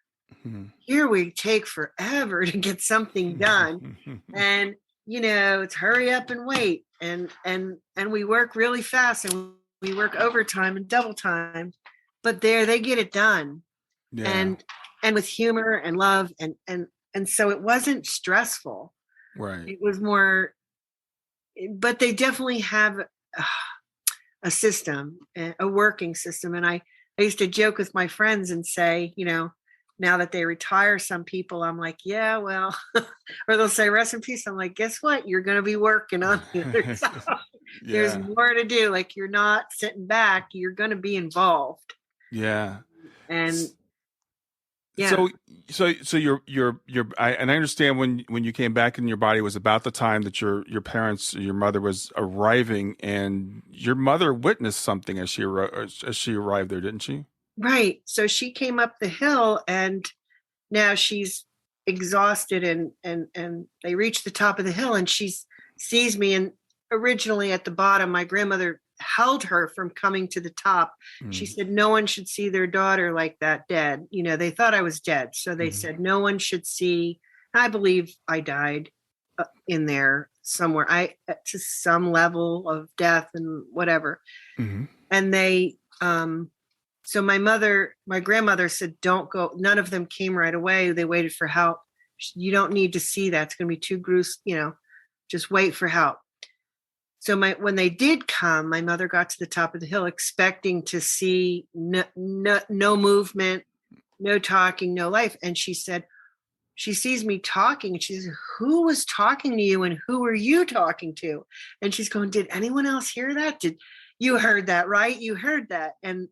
Here we take forever to get something done. And it's hurry up and wait, and we work really fast, and we work overtime and double time, but there they get it done. Yeah. And with humor and love, and so it wasn't stressful. Right. It was more, but they definitely have a system, a working system. And I used to joke with my friends and say, now that they retire, some people, I'm like, yeah, well, or they'll say, rest in peace. I'm like, guess what? You're going to be working on the other side. There's more to do. Like, you're not sitting back. You're going to be involved. Yeah. And yeah. So I understand when you came back and your body was about the time that your mother was arriving, and your mother witnessed something as she arrived there, didn't she? Right. So she came up the hill, and now she's exhausted, and they reach the top of the hill, and she sees me. And originally at the bottom, my grandmother held her from coming to the top. She said, no one should see their daughter like that dead. They thought I was dead. So they said, no one should see. I believe I died in there somewhere, to some level of death and whatever. And they, so my grandmother said, don't go. None of them came right away. They waited for help. You don't need to see that. It's going to be too gruesome, just wait for help. So when they did come, my mother got to the top of the hill expecting to see no movement, no talking, no life. And she said, she sees me talking, and she says, who was talking to you, and who were you talking to? And she's going, did anyone else hear that? You heard that, right? You heard that. And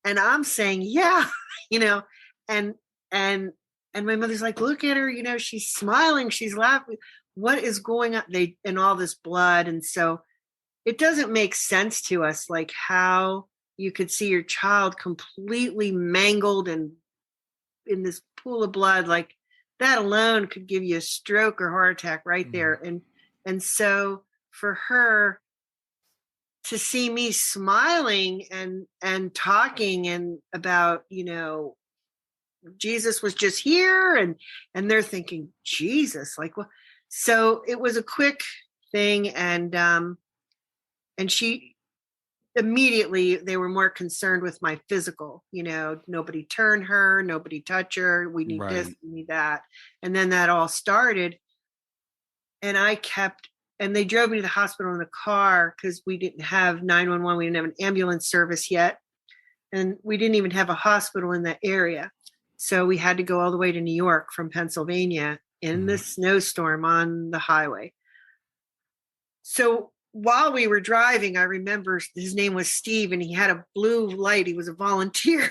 And I'm saying, yeah, you know, and, and, and my mother's like, look at her, you know, she's smiling, she's laughing. What is going on? And all this blood. And so it doesn't make sense to us, like how you could see your child completely mangled and in this pool of blood. Like that alone could give you a stroke or heart attack right there. And so for her to see me smiling and talking and about, you know, Jesus was just here, and they're thinking, Jesus, like what? So it was a quick thing, and she immediately, they were more concerned with my physical, you know, nobody turn her, nobody touch her, we need this, Right. we need that. And then that all started, and and they drove me to the hospital in the car because we didn't have 911, we didn't have an ambulance service yet, and we didn't even have a hospital in that area. So we had to go all the way to New York from Pennsylvania in the snowstorm on the highway. So while we were driving, I remember his name was Steve, and he had a blue light. He was a volunteer.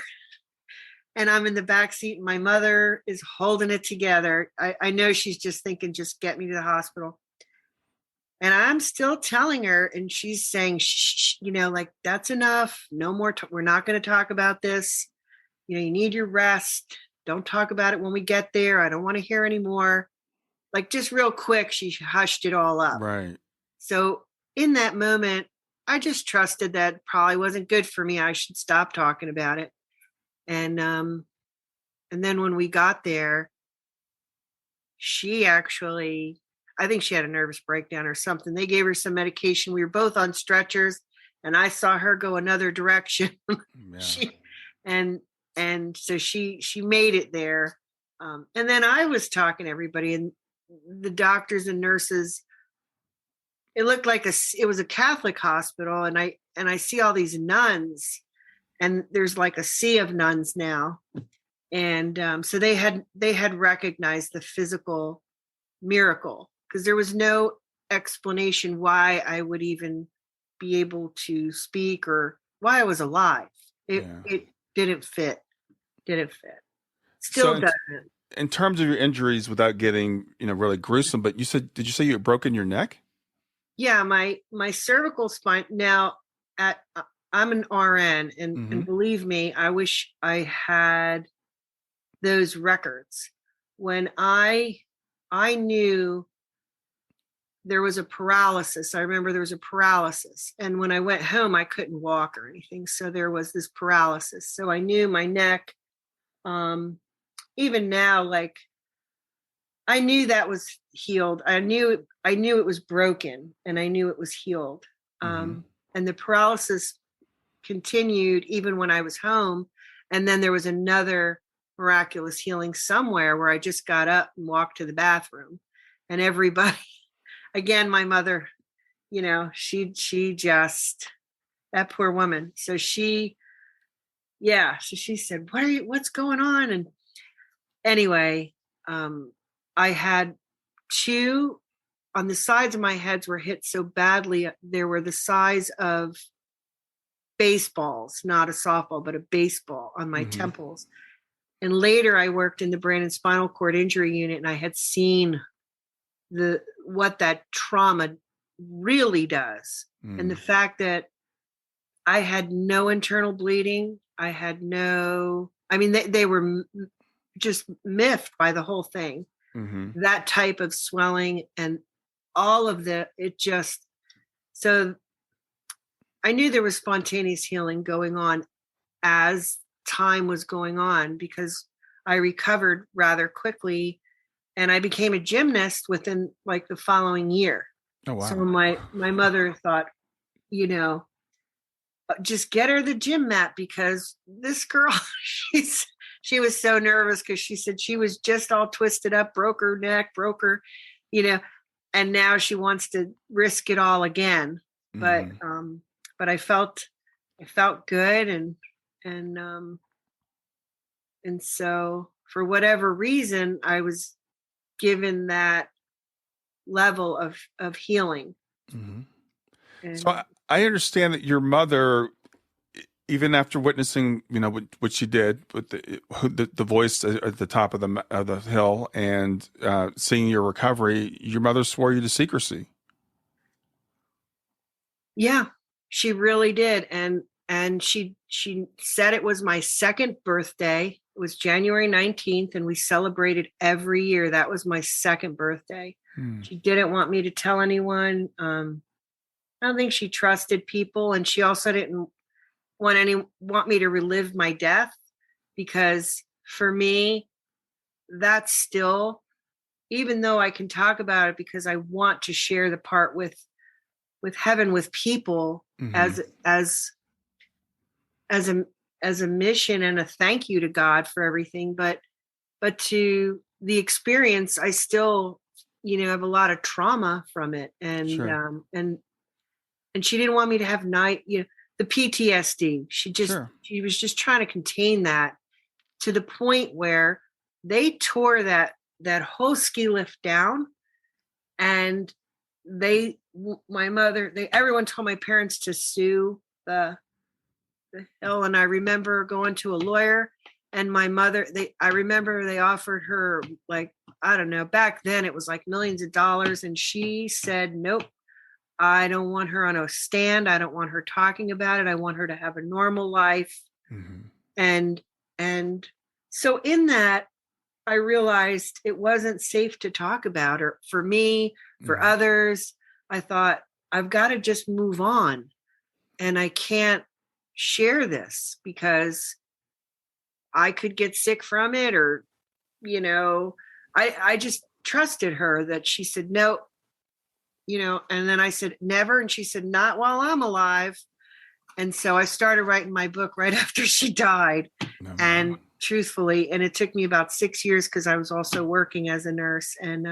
And I'm in the back seat, and my mother is holding it together. I know she's just thinking, just get me to the hospital. And I'm still telling her, and she's saying, shh, you know, like, that's enough. No more. We're not going to talk about this. You know, you need your rest. Don't talk about it when we get there. I don't want to hear anymore. Like, just real quick, she hushed it all up. Right. So in that moment, I just trusted that probably wasn't good for me. I should stop talking about it. And then when we got there, she actually, I think she had a nervous breakdown or something. They gave her some medication. We were both on stretchers, and I saw her go another direction. Yeah. And so she made it there. And then I was talking to everybody, and the doctors and nurses. It looked like it was a Catholic hospital, and I see all these nuns, and there's like a sea of nuns now. And so they had recognized the physical miracle, because there was no explanation why I would even be able to speak or why I was alive. It didn't fit. Still doesn't. In terms of your injuries, without getting, you know, really gruesome, but did you say you had broken your neck? Yeah, my cervical spine. Now, I'm an RN, and believe me, I wish I had those records. When I knew there was a paralysis. I remember there was a paralysis, and when I went home, I couldn't walk or anything. So there was this paralysis. So I knew my neck. Even now, like, I knew that was healed. I knew it was broken, and I knew it was healed. And the paralysis continued even when I was home. And then there was another miraculous healing somewhere where I just got up and walked to the bathroom, and everybody, again, my mother, you know, she just, that poor woman. So she said, what's going on? And anyway, I had two on the sides of my heads were hit so badly. They were the size of baseballs, not a softball, but a baseball on my temples. And later I worked in the brain and spinal cord injury unit, and I had seen what that trauma really does. And the fact that I had no internal bleeding, they were just miffed by the whole thing. That type of swelling and all of so I knew there was spontaneous healing going on as time was going on, because I recovered rather quickly, and I became a gymnast within like the following year. Oh, wow. So my mother thought, you know, just get her the gym mat, because this girl, she was so nervous, because she said she was just all twisted up, broke her neck, you know, and now she wants to risk it all again. But I felt good, and so for whatever reason, I was given that level of healing. So I understand that your mother, even after witnessing, what she did with the voice at the top of the hill and seeing your recovery, your mother swore you to secrecy. Yeah, she really did. And she said it was my second birthday. It was January 19th, and we celebrated every year. That was my second birthday. She didn't want me to tell anyone. I don't think she trusted people, and she also didn't want me to relive my death, because for me, that's still, even though I can talk about it because I want to share the part with heaven, with people, as a mission and a thank you to God for everything, but to the experience, I still, have a lot of trauma from it. And Sure. And she didn't want me to have the PTSD. She was just trying to contain that, to the point where they tore that whole ski lift down, and everyone told my parents to sue the hill. And I remember going to a lawyer, and my mother, I remember they offered her, like, I don't know, back then it was like millions of dollars. And she said, nope, I don't want her on a stand. I don't want her talking about it. I want her to have a normal life. And so in that, I realized it wasn't safe to talk about her for me, for others. I thought, I've got to just move on, and I can't share this because I could get sick from it, or, I just trusted her that she said, no, and then I said, never. And she said, not while I'm alive. And so I started writing my book right after she died. And truthfully, and it took me about 6 years because I was also working as a nurse. And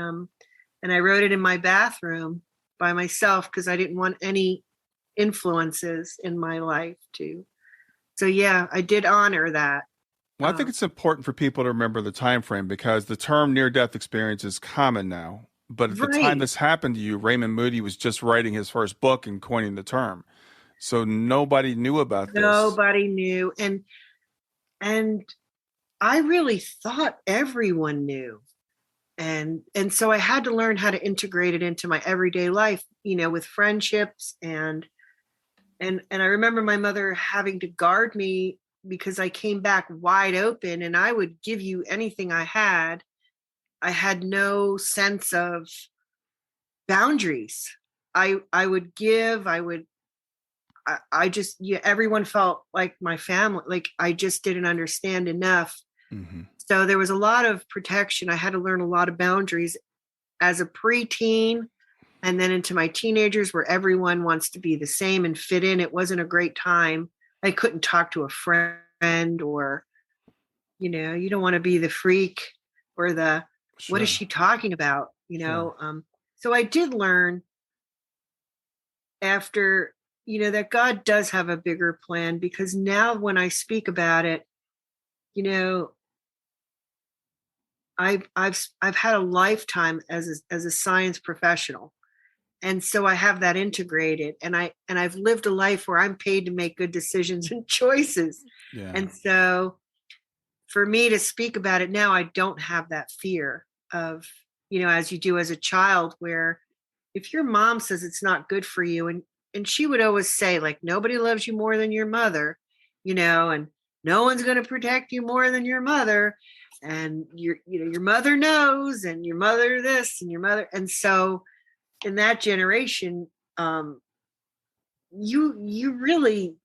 I wrote it in my bathroom by myself because I didn't want any influences in my life too. So yeah, I did honor that. Well, I think it's important for people to remember the time frame, because the term near-death experience is common now. But at the time this happened to you, Raymond Moody was just writing his first book and coining the term. So nobody knew about this. Nobody knew. And I really thought everyone knew. And so I had to learn how to integrate it into my everyday life, with friendships. And I remember my mother having to guard me because I came back wide open, and I would give you anything I had. I had no sense of boundaries. I would give, I just, everyone felt like my family. Like, I just didn't understand enough. So there was a lot of protection. I had to learn a lot of boundaries as a preteen, and then into my teenagers, where everyone wants to be the same and fit in. It wasn't a great time. I couldn't talk to a friend, or, you don't want to be the freak or the, what is she talking about? So I did learn after, that God does have a bigger plan, because now when I speak about it, I've had a lifetime as a science professional. And so I have that integrated, and I've lived a life where I'm paid to make good decisions and choices. Yeah. And so for me to speak about it now, I don't have that fear of, as you do as a child, where if your mom says it's not good for you, and she would always say, like, nobody loves you more than your mother, and no one's going to protect you more than your mother. And your mother knows, and your mother this, and your mother. And so in that generation, you really,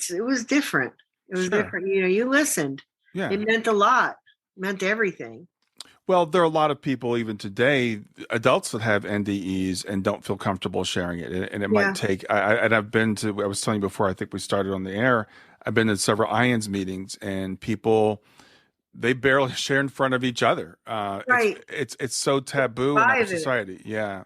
it was different. It was different. You listened. Yeah. It meant a lot. It meant everything. Well, there are a lot of people even today, adults that have NDEs and don't feel comfortable sharing it. And it might take, I was telling you before, I think we started on the air, I've been to several IANS meetings, and people, they barely share in front of each other. Right. It's so taboo in our society. Yeah.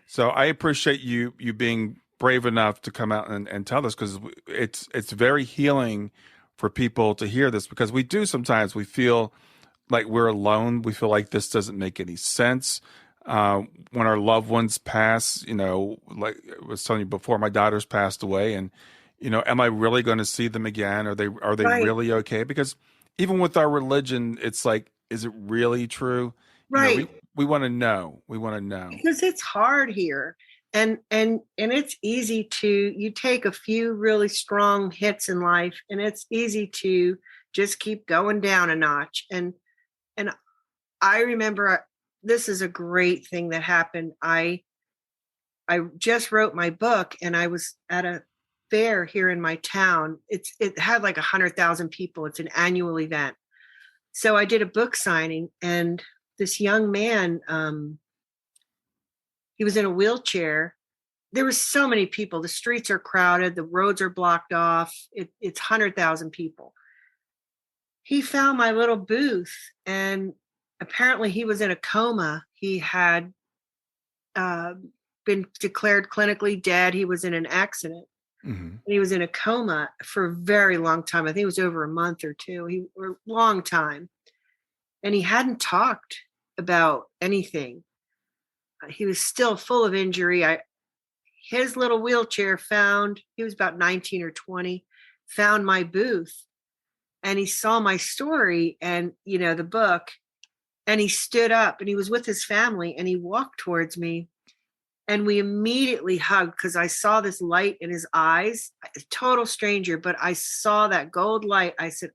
So I appreciate you being brave enough to come out and tell this, because it's very healing for people to hear this, because we do sometimes, we feel like we're alone. We feel like this doesn't make any sense. When our loved ones pass, like I was telling you before, my daughter's passed away, and am I really going to see them again? Are they Right, really okay? Because even with our religion, it's like, is it really true? right. We want to know. We want to know. Because it's hard here. And it's easy to, you take a few really strong hits in life and it's easy to just keep going down a notch. And I remember, this is a great thing that happened. I just wrote my book and I was at a fair here in my town. It had like 100,000 people. It's an annual event. So I did a book signing, and this young man, he was in a wheelchair. There were so many people. The streets are crowded. The roads are blocked off. It's 100,000 people. He found my little booth, and apparently he was in a coma. He had uh, been declared clinically dead. He was in an accident. Hmm. And he was in a coma for a very long time. I think it was over a month or two, or a long time. And he hadn't talked about anything. He was still full of injury. His little wheelchair found, he was about 19 or 20, found my booth, and he saw my story and, the book, and he stood up and he was with his family and he walked towards me, and we immediately hugged because I saw this light in his eyes. A total stranger, but I saw that gold light. I said,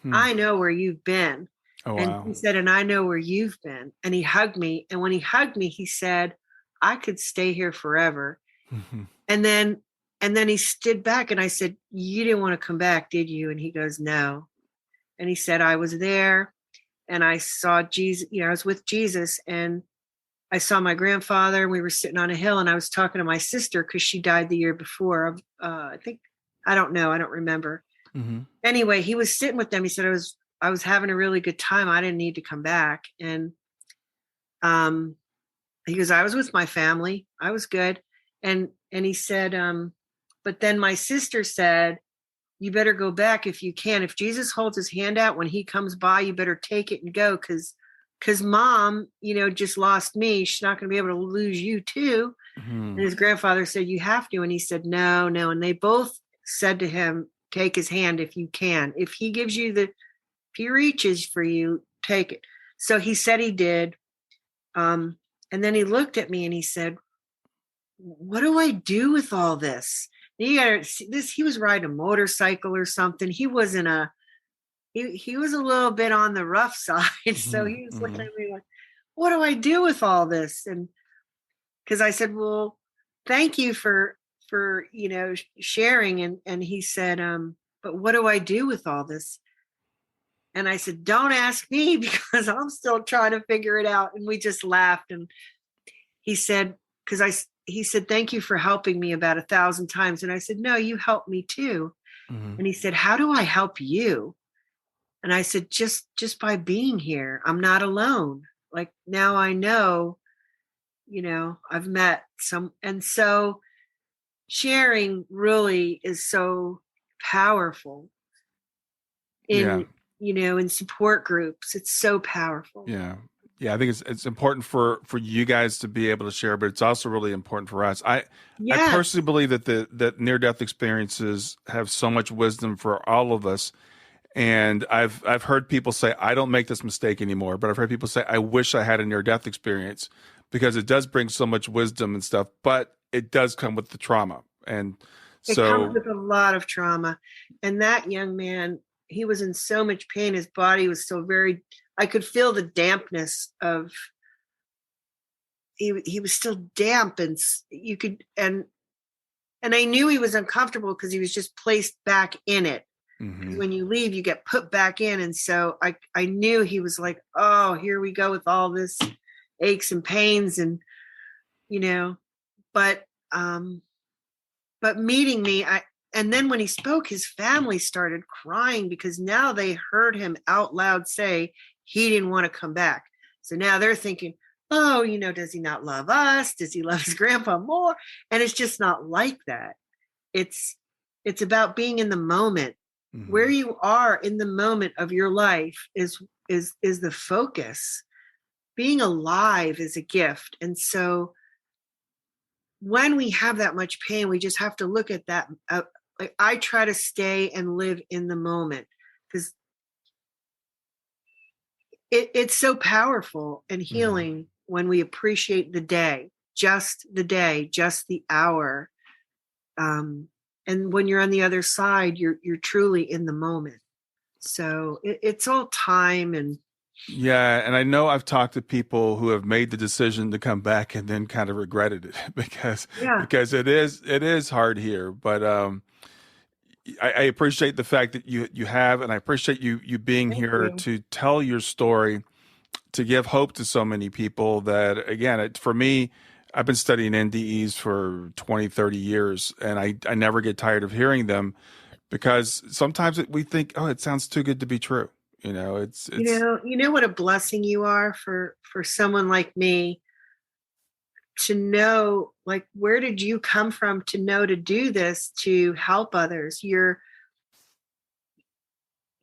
Hmm. I know where you've been. Oh, And wow. he said, and I know where you've been. And he hugged me. And when he hugged me, he said, I could stay here forever. Hmm. And then he stood back and I said, you didn't want to come back, did you? And he goes, no. And he said, I was there and I saw Jesus, I was with Jesus, and I saw my grandfather, and we were sitting on a hill, and I was talking to my sister because she died the year before. I think, I don't know. I don't remember. Hmm. Anyway, he was sitting with them. He said, I was having a really good time. I didn't need to come back. And um, he goes, I was with my family. I was good. And he said, but then my sister said, you better go back if you can. If Jesus holds his hand out when he comes by, you better take it and go, because mom, just lost me. She's not going to be able to lose you too. Hmm. And his grandfather said, you have to. And he said, no, no. And they both said to him, take his hand if you can. If he gives you if he reaches for you, take it. So he said he did. And then he looked at me and he said, what do I do with all this? You gotta see this. He was riding a motorcycle or something. He wasn't he was a little bit on the rough side. So Hmm. he was looking Hmm. at me like, what do I do with all this? And because I said, well, thank you for sharing. And he said, but what do I do with all this? And I said, don't ask me because I'm still trying to figure it out. And we just laughed. And he said, he said, thank you for helping me about 1,000 times. And I said, no, you helped me too. Hmm. And he said, how do I help you? And I said, just by being here. I'm not alone. Like now I know, I've met some. And so sharing really is so powerful Yeah. in, in support groups. It's so powerful. Yeah. Yeah. I think it's important for you guys to be able to share, but it's also really important for us. I Yes. personally believe that near death experiences have so much wisdom for all of us. And I've heard people say, I don't make this mistake anymore, but I've heard people say, I wish I had a near death experience, because it does bring so much wisdom and stuff, but it does come with the trauma. And It comes so, with a lot of trauma. And that young man, he was in so much pain. His body was so I could feel the dampness of, he was still damp, and you could, and I knew he was uncomfortable because he was just placed back in it. Because mhm. when you leave, you get put back in. And so I knew he was like, oh, here we go with all this aches and pains. And, you know, but, um, but meeting me, and then when he spoke, his family started crying because now they heard him out loud say he didn't want to come back. So now they're thinking, oh, does he not love us? Does he love his grandpa more? And it's just not like that. It's about being in the moment. Where Mhm. you are in the moment of your life is the focus. Being alive is a gift. And so when we have that much pain, we just have to look at that like I try to stay and live in the moment, because it's so powerful and healing when we appreciate the day, just the hour. And when you're on the other side, you're truly in the moment. So it's all time. And Yeah, and I know I've talked to people who have made the decision to come back and then kind of regretted it because it is hard here. But I appreciate the fact that you have, and I appreciate you being Thank here you. to tell your story, to give hope to so many people that, again, for me, I've been studying NDEs for 20, 30 years, and I never get tired of hearing them, because sometimes we think, oh, it sounds too good to be true. It's you know what a blessing you are for someone like me to know, like, where did you come from to know to do this, to help others?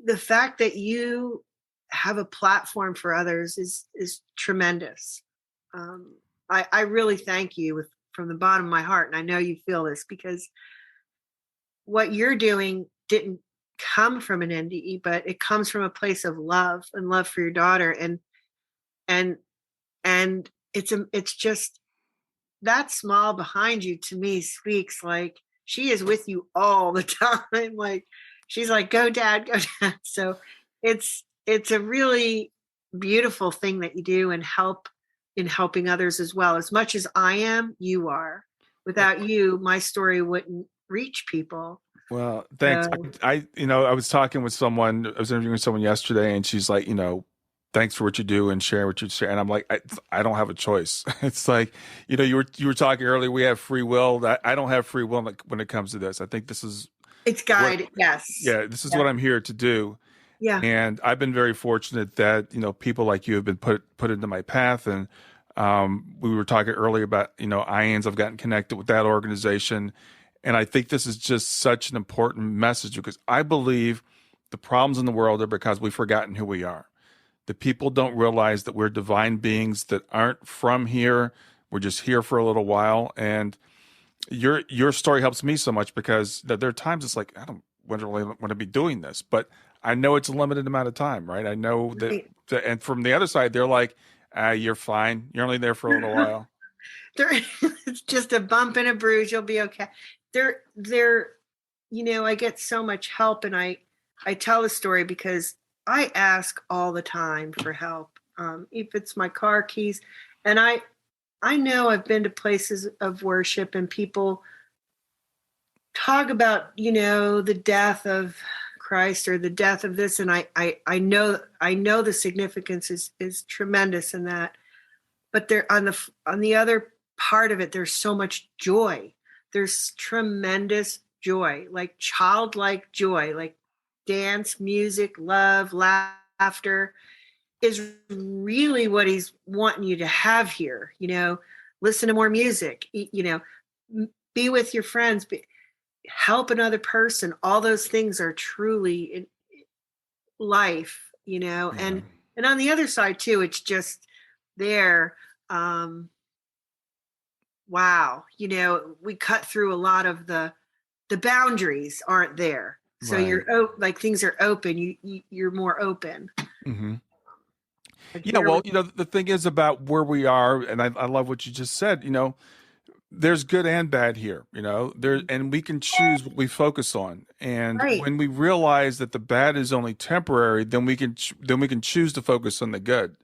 The fact that you have a platform for others is tremendous. I really thank you from the bottom of my heart, and I know you feel this, because what you're doing didn't come from an NDE, but it comes from a place of love and love for your daughter, and it's just that smile behind you, to me, speaks like she is with you all the time. Like, she's like, go dad, go dad. So it's a really beautiful thing that you do, and help in helping others as well. As much as I am, you are. Without you, my story wouldn't reach people. Well, thanks. So I was talking with someone, I was interviewing someone yesterday, and she's like, thanks for what you do and share what you share. And I'm like, I don't have a choice. It's like, you were talking earlier, we have free will. I don't have free will when it comes to this. I think this is it's guided. Yes. Yeah, this is what I'm here to do. Yeah. And I've been very fortunate that, people like you have been put into my path. And we were talking earlier about, IANS. I've gotten connected with that organization. And I think this is just such an important message, because I believe the problems in the world are because we've forgotten who we are. The people don't realize that we're divine beings that aren't from here. We're just here for a little while. And your story helps me so much, because there are times it's like, I don't really want to be doing this, but I know it's a limited amount of time, right? I know that, and from the other side, they're like, you're fine. You're only there for a little while. It's just a bump and a bruise. You'll be okay. I get so much help, and I tell the story because I ask all the time for help. If it's my car keys, and I know I've been to places of worship, and people talk about, the death of Christ or the death of this. And I know the significance is tremendous in that, but there on the other part of it, there's so much joy. There's tremendous joy, like childlike joy, like dance, music, love, laughter is really what he's wanting you to have here. Listen to more music, be with your friends, help another person. All those things are truly in life, Yeah. and on the other side too, it's just there. Wow. We cut through a lot of the boundaries aren't there. So Right. you're like, things are open. You're more open. Mm-hmm. Like, Yeah, well, the thing is about where we are, and I love what you just said, there's good and bad here, and we can choose what we focus on. And Right. when we realize that the bad is only temporary, then we can choose to focus on the good.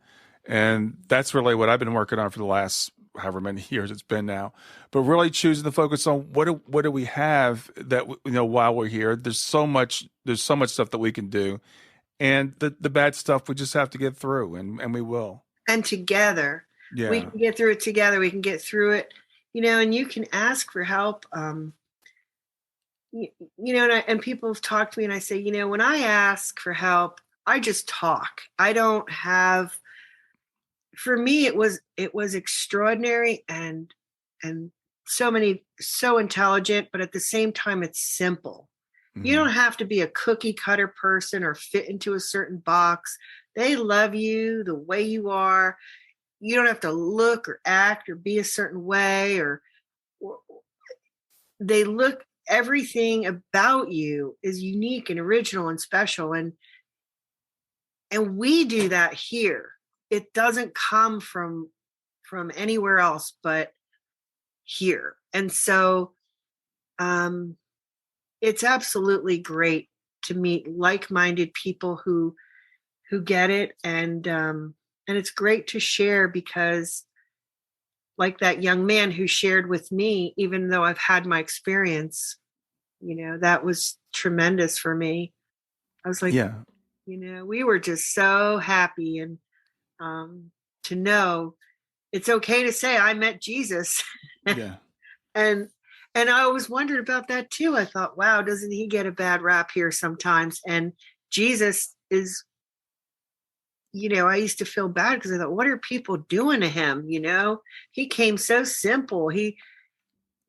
And that's really what I've been working on for the last however many years it's been now. But really choosing to focus on what do we have that, while we're here. There's so much stuff that we can do. And the bad stuff we just have to get through, and we will. And together, Yeah. we can get through it together. We can get through it, and you can ask for help. And people have talked to me, and I say, when I ask for help, I just talk. I don't have, for me, it was extraordinary and so intelligent, but at the same time, it's simple. Mm-hmm. You don't have to be a cookie cutter person or fit into a certain box. They love you the way you are. You don't have to look or act or be a certain way, or they look everything about you is unique and original and special. And we do that here. It doesn't come from anywhere else but here. And so it's absolutely great to meet like-minded people who get it. And it's great to share, because like that young man who shared with me, even though I've had my experience, that was tremendous for me. I was like, Yeah. We were just so happy. And to know it's okay to say I met Jesus. Yeah. and I always wondered about that too. I thought, wow, doesn't he get a bad rap here sometimes? And Jesus is, I used to feel bad because I thought, what are people doing to him? He came so simple.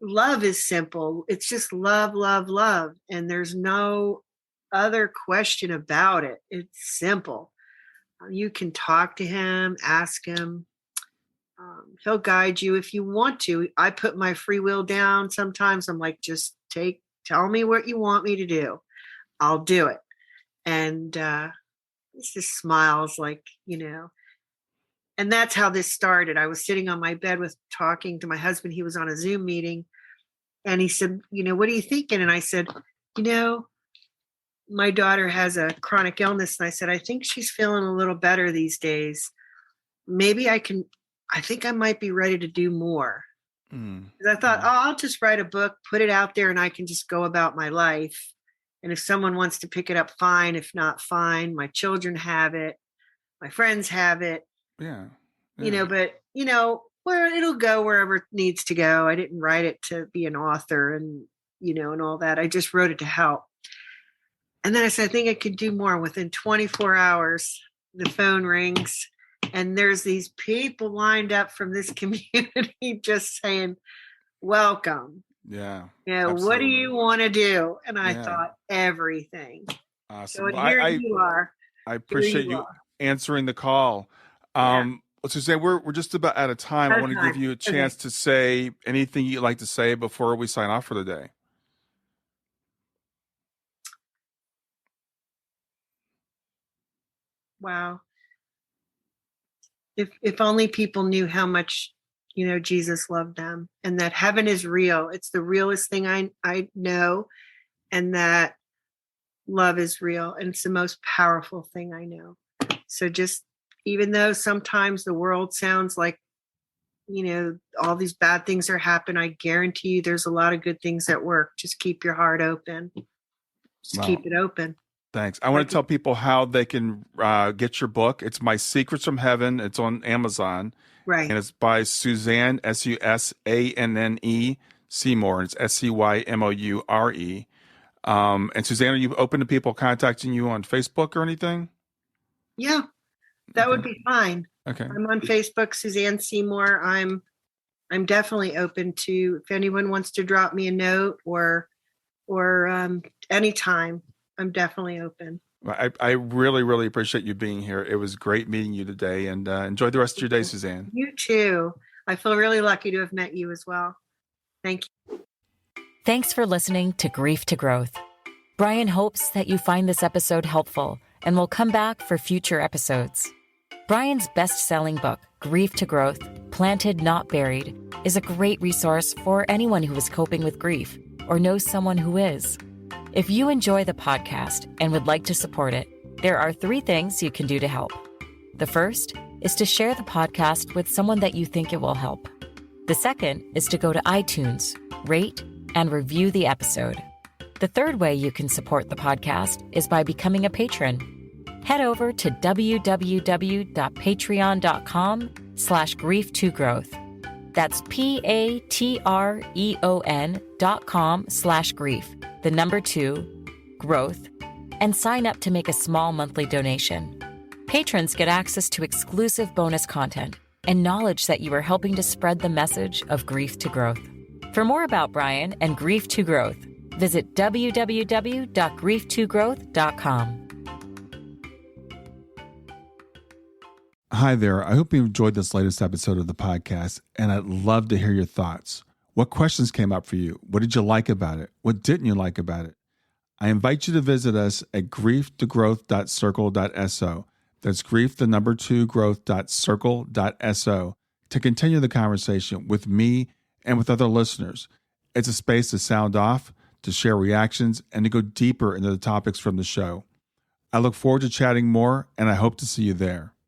Love is simple. It's just love, love, love. And there's no other question about it. It's simple. You can talk to him, ask him. He'll guide you if you want to. I put my free will down. Sometimes I'm like, just tell me what you want me to do. I'll do it. And he just smiles like, and that's how this started. I was sitting on my bed talking to my husband. He was on a Zoom meeting, and he said, what are you thinking? And I said, my daughter has a chronic illness. And I said, I think she's feeling a little better these days. Maybe I think I might be ready to do more. I thought, I'll just write a book, put it out there, and I can just go about my life. And if someone wants to pick it up, fine. If not, fine. My children have it. My friends have it. Yeah. But, where it'll go wherever it needs to go. I didn't write it to be an author and, and all that. I just wrote it to help. And then I said, I think I could do more. Within 24 hours, the phone rings, and there's these people lined up from this community just saying, welcome. Yeah. What do you want to do? And I thought, everything. Awesome. So here you are. I appreciate you answering the call. Susanne, we're just about out of time. I want to give you a chance to say anything you'd like to say before we sign off for the day. Wow. If only people knew how much, Jesus loved them, and that heaven is real. It's the realest thing I know, and that love is real, and it's the most powerful thing I know. So just, even though sometimes the world sounds like, all these bad things are happening, I guarantee you there's a lot of good things at work. Just keep your heart open. Just keep it open. Thanks. I want to tell people how they can get your book. It's My Secrets from Heaven. It's on Amazon. Right. And it's by Susanne, Susanne Seymoure. And it's Seymoure. And Susanne, are you open to people contacting you on Facebook or anything? Yeah, that would be fine. Okay. I'm on Facebook, Susanne Seymoure. I'm definitely open to, if anyone wants to drop me a note or anytime. I'm definitely open. I really, really appreciate you being here. It was great meeting you today, and enjoy the rest of your day, Susanne. You too. I feel really lucky to have met you as well. Thank you. Thanks for listening to Grief to Growth. Brian hopes that you find this episode helpful and will come back for future episodes. Brian's best-selling book, Grief to Growth, Planted Not Buried, is a great resource for anyone who is coping with grief or knows someone who is. If you enjoy the podcast and would like to support it, there are 3 things you can do to help. The first is to share the podcast with someone that you think it will help. The second is to go to iTunes, rate, and review the episode. The third way you can support the podcast is by becoming a patron. Head over to www.patreon.com/grief2growth. That's patreon.com/grief, the number 2, growth, and sign up to make a small monthly donation. Patrons get access to exclusive bonus content and knowledge that you are helping to spread the message of grief to growth. For more about Brian and Grief to Growth, visit www.grief2growth.com. Hi there. I hope you enjoyed this latest episode of the podcast, and I'd love to hear your thoughts. What questions came up for you? What did you like about it? What didn't you like about it? I invite you to visit us at growth2growth.circle.so. That's growth2growth.circle.so to continue the conversation with me and with other listeners. It's a space to sound off, to share reactions, and to go deeper into the topics from the show. I look forward to chatting more, and I hope to see you there.